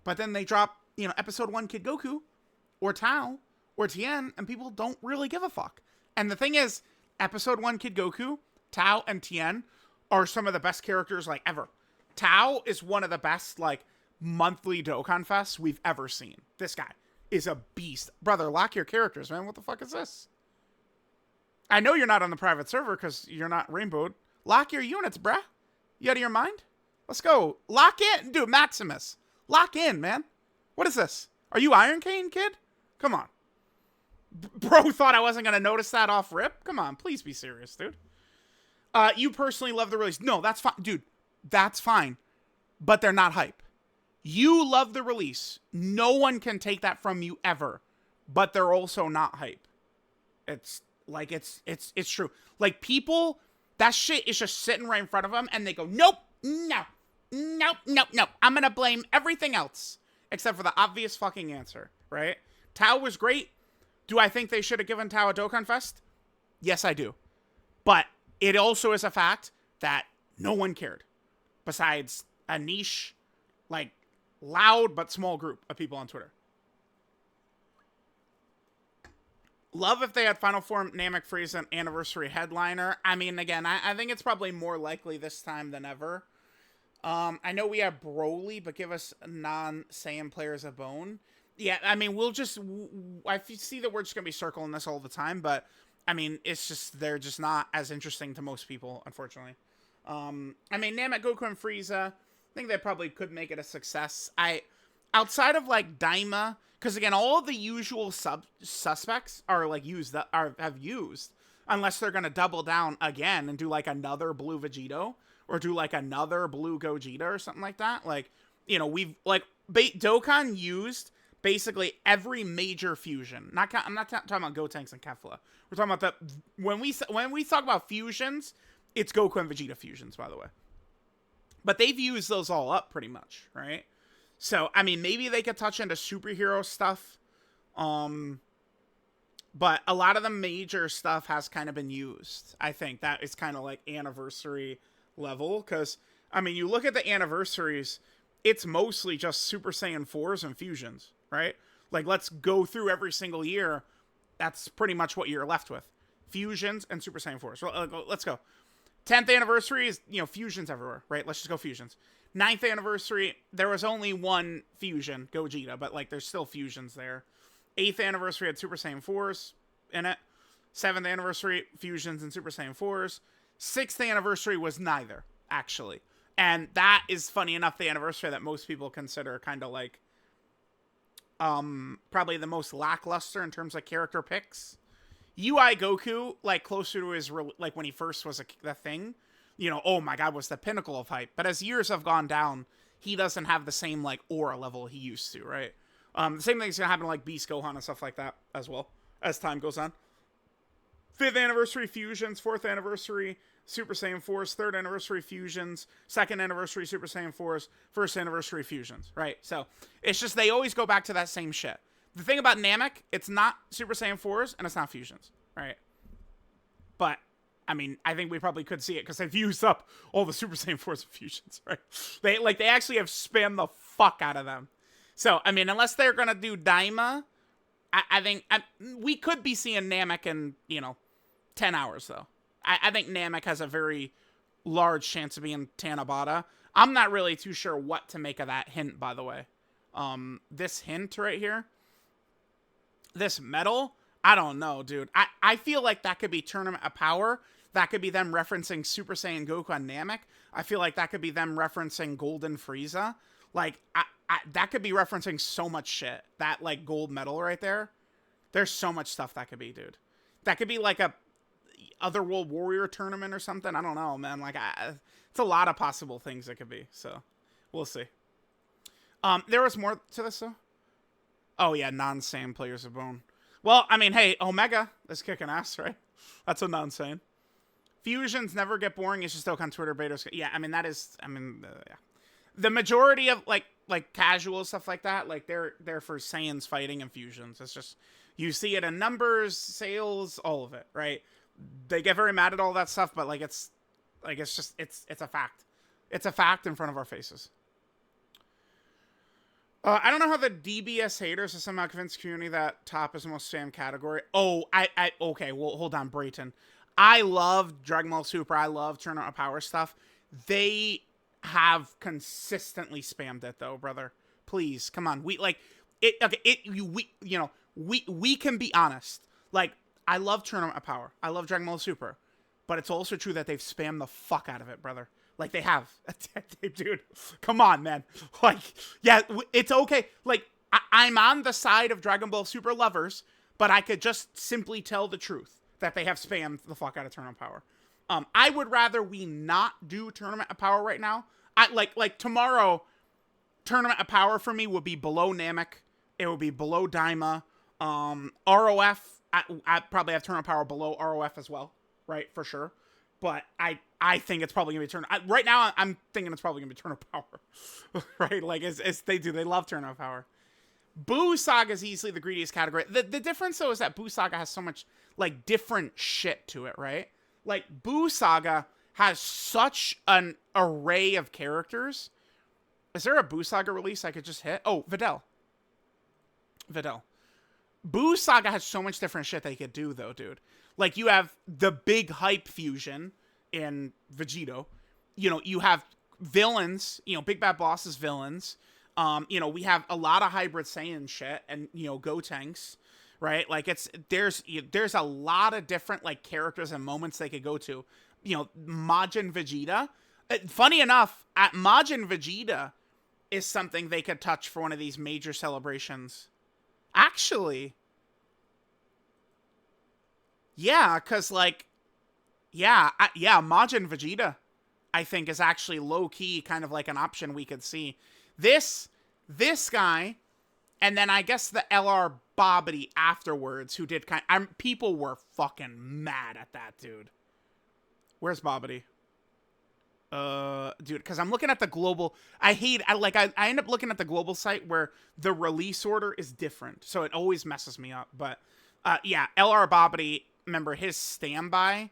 But then they drop, you know, Episode 1 Kid Goku, or Tao, or Tien, and people don't really give a fuck. And the thing is, Episode 1 Kid Goku, Tao, and Tien are some of the best characters, like, ever. Tao is one of the best, like, monthly Dokkan Fests we've ever seen. This guy is a beast. Brother, lock your characters, man. What the fuck is this? I know you're not on the private server because you're not rainbowed. Lock your units, bruh. You out of your mind? Let's go. Lock in. Dude, Maximus. Lock in, man. What is this? Are you Iron Cane, kid? Come on. Bro thought I wasn't going to notice that off rip? Come on. Please be serious, dude. You personally love the release. No, that's fine. Dude, that's fine. But they're not hype. You love the release. No one can take that from you ever. But they're also not hype. It's like, it's true. Like, people, that shit is just sitting right in front of them, and they go, nope, no, nope, nope, nope. I'm going to blame everything else, except for the obvious fucking answer, right? Tao was great. Do I think they should have given Tao a Dokkan Fest? Yes, I do. But it also is a fact that no one cared, besides a niche, like, loud but small group of people on Twitter. Love if they had Final Form Namek Frieza an anniversary headliner. I mean, again, I think it's probably more likely this time than ever. I know we have Broly, but give us non-Saiyan players a bone. Yeah, I mean, I see that we're just going to be circling this all the time, but, I mean, it's just, they're just not as interesting to most people, unfortunately. I mean, Namek, Goku, and Frieza, I think they probably could make it a success. Outside of, like, Daima, because, again, all of the usual suspects are, like, have used, unless they're going to double down again and do, like, another blue Vegito, or do, like, another blue Gogeta or something like that. Like, you know, Dokkan used basically every major fusion. I'm not talking about Gotenks and Kefla. We're talking about when we talk about fusions, it's Goku and Vegeta fusions, by the way. But they've used those all up pretty much, right? So, I mean, maybe they could touch into superhero stuff. But a lot of the major stuff has kind of been used. I think that is kind of like anniversary level. Because, I mean, you look at the anniversaries, it's mostly just Super Saiyan 4s and fusions, right? Like, let's go through every single year. That's pretty much what you're left with. Fusions and Super Saiyan 4s. So, let's go. 10th anniversary is, you know, fusions everywhere, right? Let's just go fusions. 9th anniversary, there was only one fusion, Gogeta, but, like, there's still fusions there. 8th anniversary had Super Saiyan 4s in it. 7th anniversary, fusions and Super Saiyan 4s. 6th anniversary was neither, actually. And that is, funny enough, the anniversary that most people consider kind of, like, probably the most lackluster in terms of character picks. UI Goku, like, closer to his, like, when he first was the thing, you know, oh my god, was the pinnacle of hype. But as years have gone down, he doesn't have the same, like, aura level he used to, right? The same thing's gonna happen to, like, Beast Gohan and stuff like that as well, as time goes on. 5th anniversary fusions, 4th anniversary Super Saiyan 4s, 3rd anniversary fusions, 2nd anniversary Super Saiyan 4s, 1st anniversary fusions, right? So, it's just, they always go back to that same shit. The thing about Namek, it's not Super Saiyan 4s, and it's not fusions, right? But, I mean, I think we probably could see it, because they've used up all the Super Saiyan 4s and fusions, right? They actually have spammed the fuck out of them. So, I mean, unless they're going to do Daima, I think we could be seeing Namek in, 10 hours, though. I think Namek has a very large chance of being Tanabata. I'm not really too sure what to make of that hint, by the way. This hint right here, this medal, I don't know, dude. I feel like that could be Tournament of Power. That could be them referencing Super Saiyan Goku and Namek. I feel like that could be them referencing Golden Frieza. Like, that could be referencing so much shit. That, like, gold medal right there. There's so much stuff that could be, dude. That could be, like, a Otherworld Warrior tournament or something. I don't know, man. Like, it's a lot of possible things it could be. So, we'll see. There was more to this, though. Oh, yeah, non-Saiyan players of Bone. Well, I mean, hey, Omega is kicking ass, right? That's a non-Saiyan. Fusions never get boring. It's just Dokkan Twitter betas. Yeah, I mean, that is, yeah. The majority of, like casual stuff like that, like, they're for Saiyans fighting and fusions. It's just, you see it in numbers, sales, all of it, right? They get very mad at all that stuff, but, like, it's a fact. It's a fact in front of our faces. I don't know how the DBS haters have somehow convinced the community that top is the most spam category. Oh, okay, well, hold on, Brayton. I love Dragon Ball Super. I love Tournament of Power stuff. They have consistently spammed it, though, brother. Please, come on. We can be honest. Like, I love Tournament of Power. I love Dragon Ball Super. But it's also true that they've spammed the fuck out of it, brother. Like, they have. Dude, come on, man. Like, yeah, it's okay. Like, I'm on the side of Dragon Ball Super lovers, but I could just simply tell the truth that they have spammed the fuck out of Tournament of Power. I would rather we not do Tournament of Power right now. Like tomorrow, Tournament of Power for me would be below Namek. It would be below Daima. ROF, I probably have Tournament of Power below ROF as well, right? For sure. But I think it's probably going to be right now, I'm thinking it's probably going to be Tournament of Power. Right? Like, as they do. They love Tournament of Power. Boo Saga is easily the greediest category. The difference, though, is that Boo Saga has so much, like, different shit to it, right? Like, Boo Saga has such an array of characters. Is there a Boo Saga release I could just hit? Oh, Videl. Boo Saga has so much different shit they could do, though, dude. Like, you have the big hype fusion in Vegeta. You have villains, Big Bad Boss's villains. We have a lot of hybrid Saiyan shit and, Gotenks, right? Like, there's a lot of different, like, characters and moments they could go to. Majin Vegeta. Funny enough, at Majin Vegeta is something they could touch for one of these major celebrations. Actually, yeah, because, like, Majin Vegeta, I think, is actually low-key kind of like an option we could see. This guy, and then I guess the LR Bobbity afterwards, who did people were fucking mad at that, dude. Where's Bobbity? Dude, because I'm looking at the global. I end up looking at the global site where the release order is different, so it always messes me up. But yeah, LR Bobbity, remember his standby?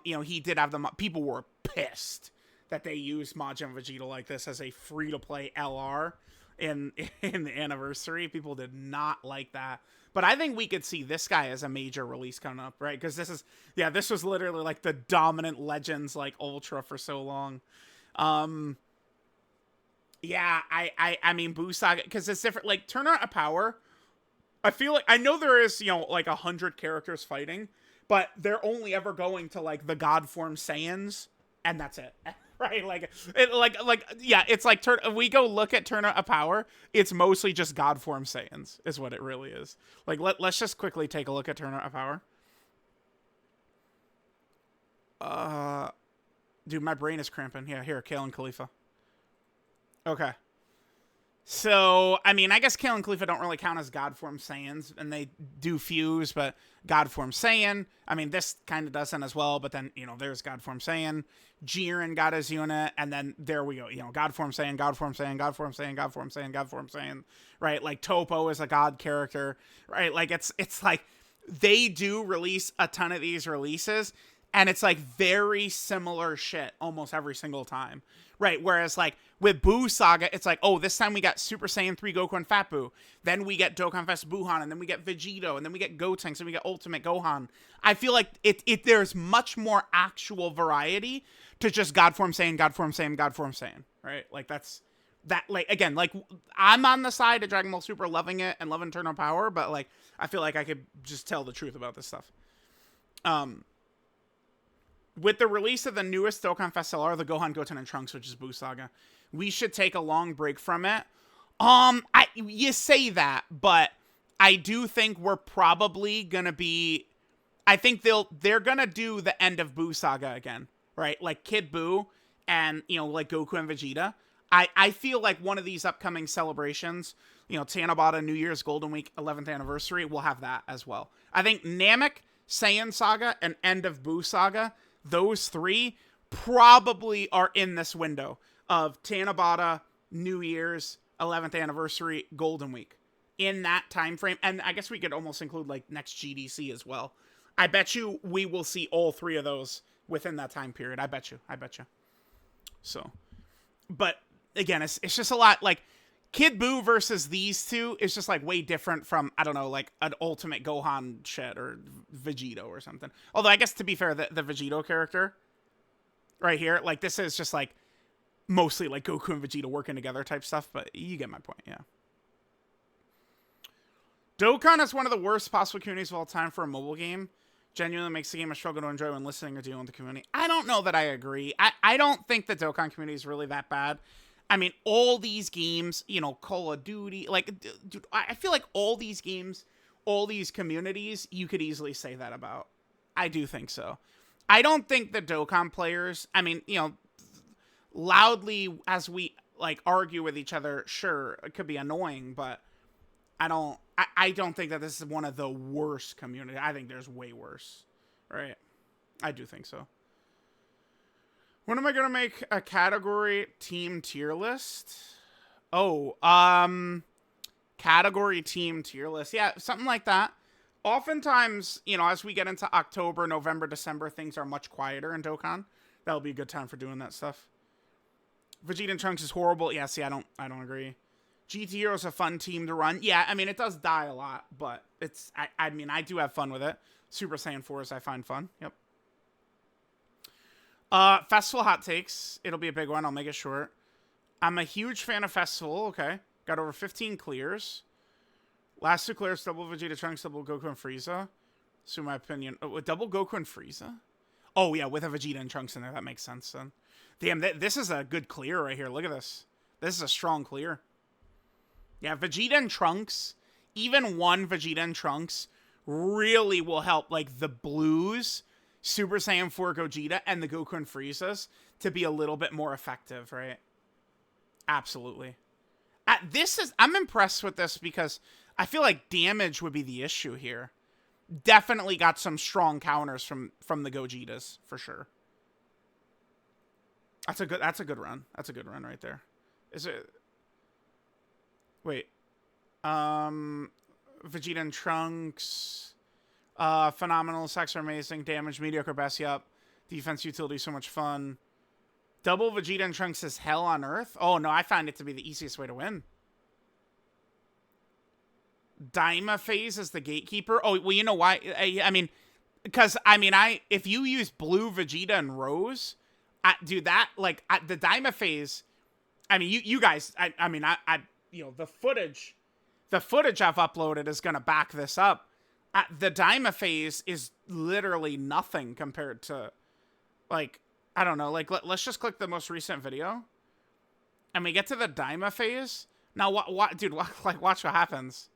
He did have them. People were pissed that they used Majin Vegeta like this as a free-to-play LR in the anniversary. People did not like that. But I think we could see this guy as a major release coming up, right? Because this was literally like the dominant Legends, like, Ultra for so long. Yeah, I mean, Boo Saga, because it's different. Like, Tournament of Power, I feel like, I know there is, like 100 characters fighting, but they're only ever going to, like, the God Form Saiyans, and that's it. Right, yeah, it's like we go look at Tournament of Power. It's mostly just God Form Saiyans, is what it really is. Like, let's just quickly take a look at Tournament of Power. Dude, my brain is cramping. Yeah, here, Kale and Khalifa. Okay. So, I mean, I guess Kale and Khalifa don't really count as God Form Saiyans, and they do fuse, but God Form Saiyan, I mean, this kind of doesn't as well, but then, there's God Form Saiyan, Jiren got his unit, and then there we go, God Form Saiyan, God Form Saiyan, God Form Saiyan, God Form Saiyan, God Form Saiyan, right? Like, Topo is a God character, right? Like, it's like, they do release a ton of these releases. And it's like very similar shit almost every single time. Right, whereas like with Buu Saga, it's like, oh, this time we got Super Saiyan 3 Goku and Fat Buu. Then we get Dokkan Fest Buuhan, and then we get Vegito, and then we get Gotenks, and we get Ultimate Gohan. I feel like there's much more actual variety to just God Form Saiyan, God Form Saiyan, God Form Saiyan. Right? Like that's that, like, again, like I'm on the side of Dragon Ball Super loving it and loving Turn on Power, but like I feel like I could just tell the truth about this stuff. With the release of the newest Dokkan Fest LR, the Gohan, Goten, and Trunks, which is Buu Saga, we should take a long break from it. You say that, but I do think we're probably gonna be. I think they're gonna do the end of Buu Saga again, right? Like Kid Buu and like Goku and Vegeta. I feel like one of these upcoming celebrations, Tanabata New Year's Golden Week 11th anniversary, will have that as well. I think Namek, Saiyan Saga, and end of Buu Saga. Those three probably are in this window of Tanabata, New Year's, 11th anniversary, Golden Week. In that time frame. And I guess we could almost include like next GDC as well. I bet you we will see all three of those within that time period. I bet you. So, but again, it's just a lot. Like Kid Buu versus these two is just like way different from, I don't know, like an Ultimate Gohan shit or Vegito or something. Although I guess to be fair, the Vegito character right here, like this is just like mostly like Goku and Vegeta working together type stuff, but you get my point, yeah. Dokkan is one of the worst possible communities of all time for a mobile game. Genuinely makes the game a struggle to enjoy when listening or dealing with the community. I don't know that I agree. I don't think the Dokkan community is really that bad. I mean, all these games, Call of Duty, like, dude, I feel like all these games, all these communities, you could easily say that about. I do think so. I don't think the Dokkan players, I mean, loudly as we, like, argue with each other, sure, it could be annoying, but I don't think that this is one of the worst communities. I think there's way worse, right? I do think so. When am I going to make a category team tier list? Oh, category team tier list. Yeah, something like that. Oftentimes, as we get into October, November, December, things are much quieter in Dokkan. That'll be a good time for doing that stuff. Vegeta and Trunks is horrible. Yeah, see, I don't agree. GT Hero is a fun team to run. Yeah, I mean, it does die a lot, but it's, I mean, I do have fun with it. Super Saiyan 4s I find fun. Yep. Festival hot takes. It'll be a big one. I'll make it short. I'm a huge fan of Festival. Okay. Got over 15 clears. Last two clears, double Vegeta Trunks, double Goku and Frieza. So my opinion. Oh, double Goku and Frieza? Oh, yeah, with a Vegeta and Trunks in there. That makes sense then. Damn, this is a good clear right here. Look at this. This is a strong clear. Yeah, Vegeta and Trunks, even one Vegeta and Trunks, really will help, like, the blues, Super Saiyan 4 Gogeta, and the Goku and Friezas to be a little bit more effective, right? Absolutely. I'm impressed with this because I feel like damage would be the issue here. Definitely got some strong counters from the Gogetas, for sure. That's a good run. That's a good run right there. Is it... Wait. Vegeta and Trunks. Phenomenal. Sex are amazing. Damage, mediocre, best. Yup. Defense, utility, so much fun. Double Vegeta and Trunks is hell on earth. Oh, no. I find it to be the easiest way to win. Daima phase is the gatekeeper. Oh, well, you know why? I mean, because, if you use blue Vegeta and Rose, dude, that, like, the Daima phase, I mean, you guys, the footage I've uploaded is going to back this up. The Daima phase is literally nothing compared to, like, I don't know, like, let's just click the most recent video. And we get to the Daima phase. Now, dude, watch what happens.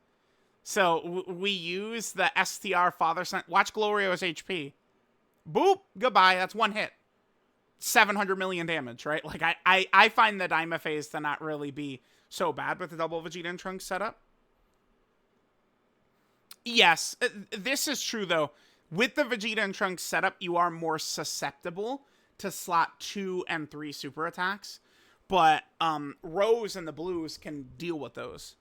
So, we use the STR father son. Watch Glorio's HP. Boop, goodbye, that's one hit. 700 million damage, right? Like, I find the Daima phase to not really be so bad with the double Vegeta and Trunks setup. Yes, this is true, though. With the Vegeta and Trunks setup, you are more susceptible to slot 2 and 3 super attacks. But Rose and the Blues can deal with those.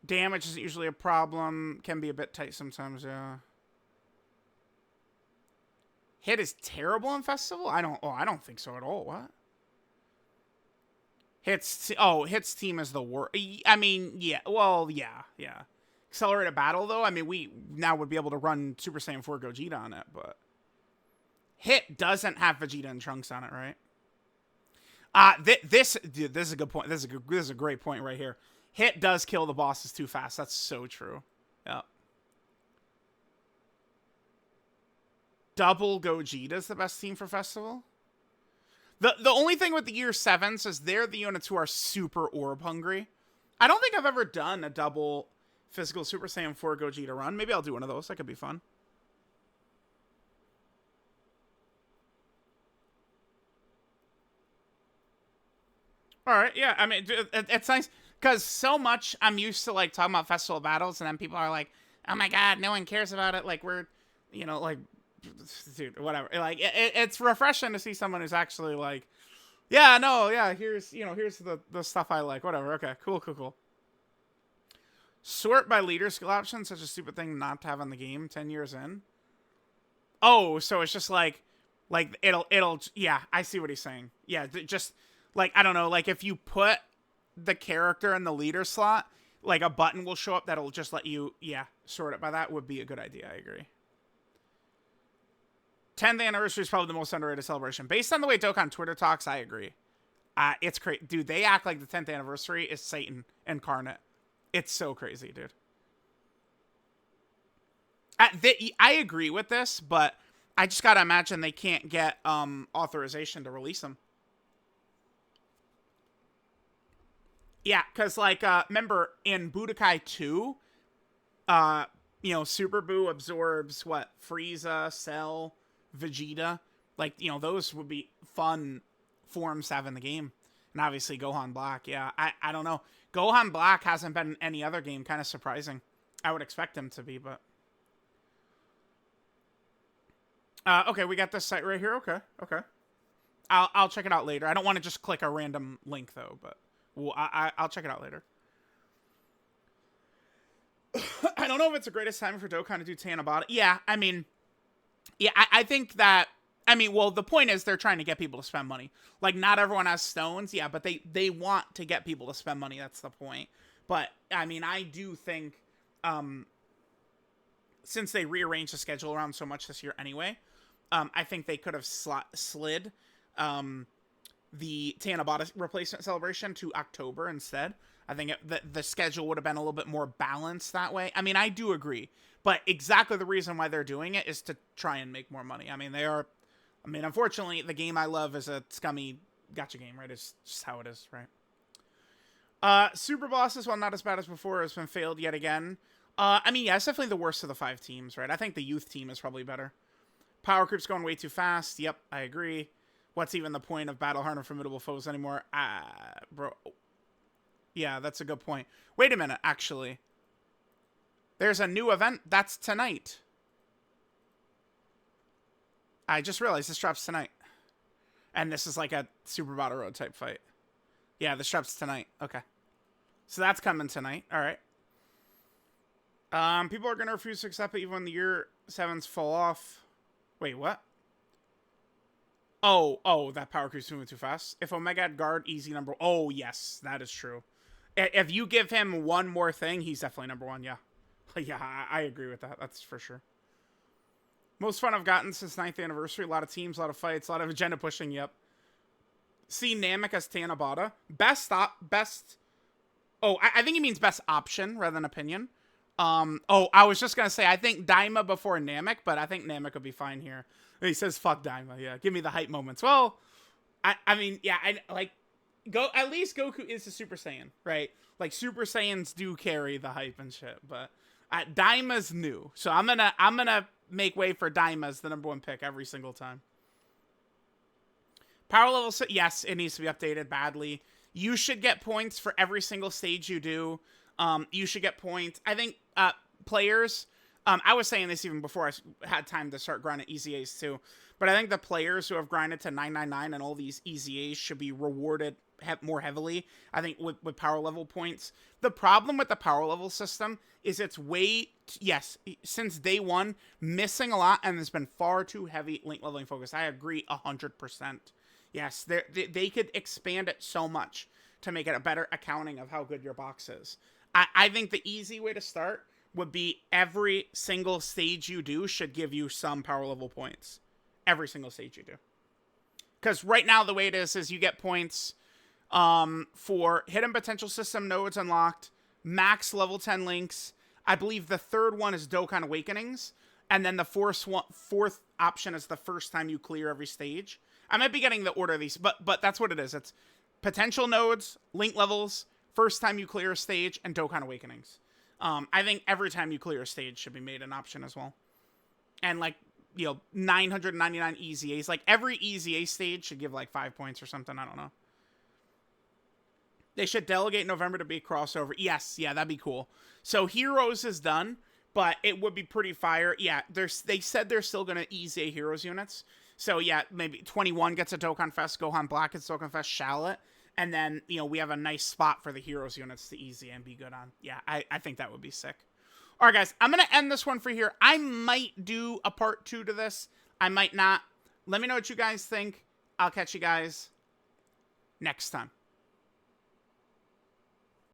Damage isn't usually a problem. Can be a bit tight sometimes, yeah. Hit is terrible in Festival? I don't think so at all. What? Hit's team is the worst. I mean, yeah. Well, yeah. Accelerated battle, though. I mean, we now would be able to run Super Saiyan 4 Gogeta on it, but Hit doesn't have Vegeta and Trunks on it, right? This is a good point. This is a great point right here. Hit does kill the bosses too fast. That's so true. Yep. Double Gogeta is the best team for Festival. The only thing with the Year 7s is they're the units who are super orb hungry. I don't think I've ever done a double physical Super Saiyan 4 Gogeta run. Maybe I'll do one of those. That could be fun. All right, yeah. I mean, it's nice because so much I'm used to like talking about festival battles, and then people are like, "Oh my god, no one cares about it." Like we're, like, dude, whatever. Like it's refreshing to see someone who's actually like, "Yeah, no, yeah. Here's the stuff I like. Whatever. Okay, cool. Sort by leader skill option, such a stupid thing not to have in the game 10 years in. Oh, so it's just like it'll yeah. I see what he's saying. Yeah, just. Like, I don't know, like, if you put the character in the leader slot, like, a button will show up that'll just let you, sort it by that would be a good idea, I agree. 10th anniversary is probably the most underrated celebration. Based on the way Dokkan Twitter talks, I agree. It's crazy. Dude, they act like the 10th anniversary is Satan incarnate. It's so crazy, dude. I agree with this, but I just gotta imagine they can't get authorization to release them. Yeah, because, like, remember, in Budokai 2, Super Buu absorbs, Frieza, Cell, Vegeta. Like, those would be fun forms to have in the game. And obviously Gohan Black, yeah. I don't know. Gohan Black hasn't been in any other game. Kind of surprising. I would expect him to be, but... okay, we got this site right here. Okay. I'll check it out later. I don't want to just click a random link, though, but... Well, I'll check it out later. I don't know if it's the greatest time for Dokkan to do Tanabata. Yeah, I mean... Yeah, I think that... I mean, well, the point is they're trying to get people to spend money. Like, not everyone has stones, yeah, but they want to get people to spend money. That's the point. But, I mean, I do think... since they rearranged the schedule around so much this year anyway, I think they could have slid... the Tanabata replacement celebration to October instead. I think the schedule would have been a little bit more balanced that way. I mean, I do agree. But exactly the reason why they're doing it is to try and make more money. I mean, unfortunately, the game I love is a scummy gacha game, right? It's just how it is, right? Super Bosses, while not as bad as before, has been failed yet again. I mean, yeah, it's definitely the worst of the 5 teams, right? I think the youth team is probably better. Power Creep's going way too fast. Yep, I agree. What's even the point of battle hard and formidable foes anymore? Bro. Yeah, that's a good point. Wait a minute, actually. There's a new event. That's tonight. I just realized this drops tonight. And this is like a Super Battle Road type fight. Yeah, this drops tonight. Okay. So that's coming tonight. All right. People are going to refuse to accept it even when the Year 7s fall off. Wait, what? Oh, that Power Creep's moving too fast. If Omega had guard, easy number... Oh, yes, that is true. If you give him one more thing, he's definitely number 1, yeah. Yeah, I agree with that. That's for sure. Most fun I've gotten since 9th anniversary. A lot of teams, a lot of fights, a lot of agenda pushing, yep. See Namek as Tanabata. Best... Oh, I think he means best option rather than opinion. I was just going to say, I think Daima before Namek, but I think Namek would be fine here. He says, fuck Daima, yeah. Give me the hype moments. Well, I mean, yeah, at least Goku is a Super Saiyan, right? Like, Super Saiyans do carry the hype and shit, but Daima's new. So I'm gonna make way for Daima as the number 1 pick every single time. Power level, yes, it needs to be updated badly. You should get points for every single stage you do. You should get points. I think players... I was saying this even before I had time to start grinding Easy Ace too. But I think the players who have grinded to 999 and all these EZAs should be rewarded more heavily, I think, with power level points. The problem with the power level system is it's yes, since day one, missing a lot, and there's been far too heavy link leveling focus. I agree 100%. Yes, they could expand it so much to make it a better accounting of how good your box is. I think the easy way to start would be every single stage you do should give you some power level points. Every single stage you do. Because right now the way it is you get points for hidden potential system nodes unlocked, max level 10 links. I believe the third one is Dokkan Awakenings. And then the fourth option is the first time you clear every stage. I might be getting the order of these, but that's what it is. It's potential nodes, link levels, first time you clear a stage, and Dokkan Awakenings. I think every time you clear a stage should be made an option as well. And like, 999 EZAs. Like every EZA stage should give like 5 points or something. I don't know. They should delegate November to be crossover. Yes, yeah, that'd be cool. So Heroes is done, but it would be pretty fire. Yeah, they said they're still going to EZA Heroes units. So yeah, maybe 21 gets a Dokkan Fest, Gohan Black gets Dokkan Fest, Shallot. And then, we have a nice spot for the Heroes units to EZA and be good on. Yeah, I think that would be sick. All right, guys, I'm going to end this one for here. I might do a part 2 to this. I might not. Let me know what you guys think. I'll catch you guys next time.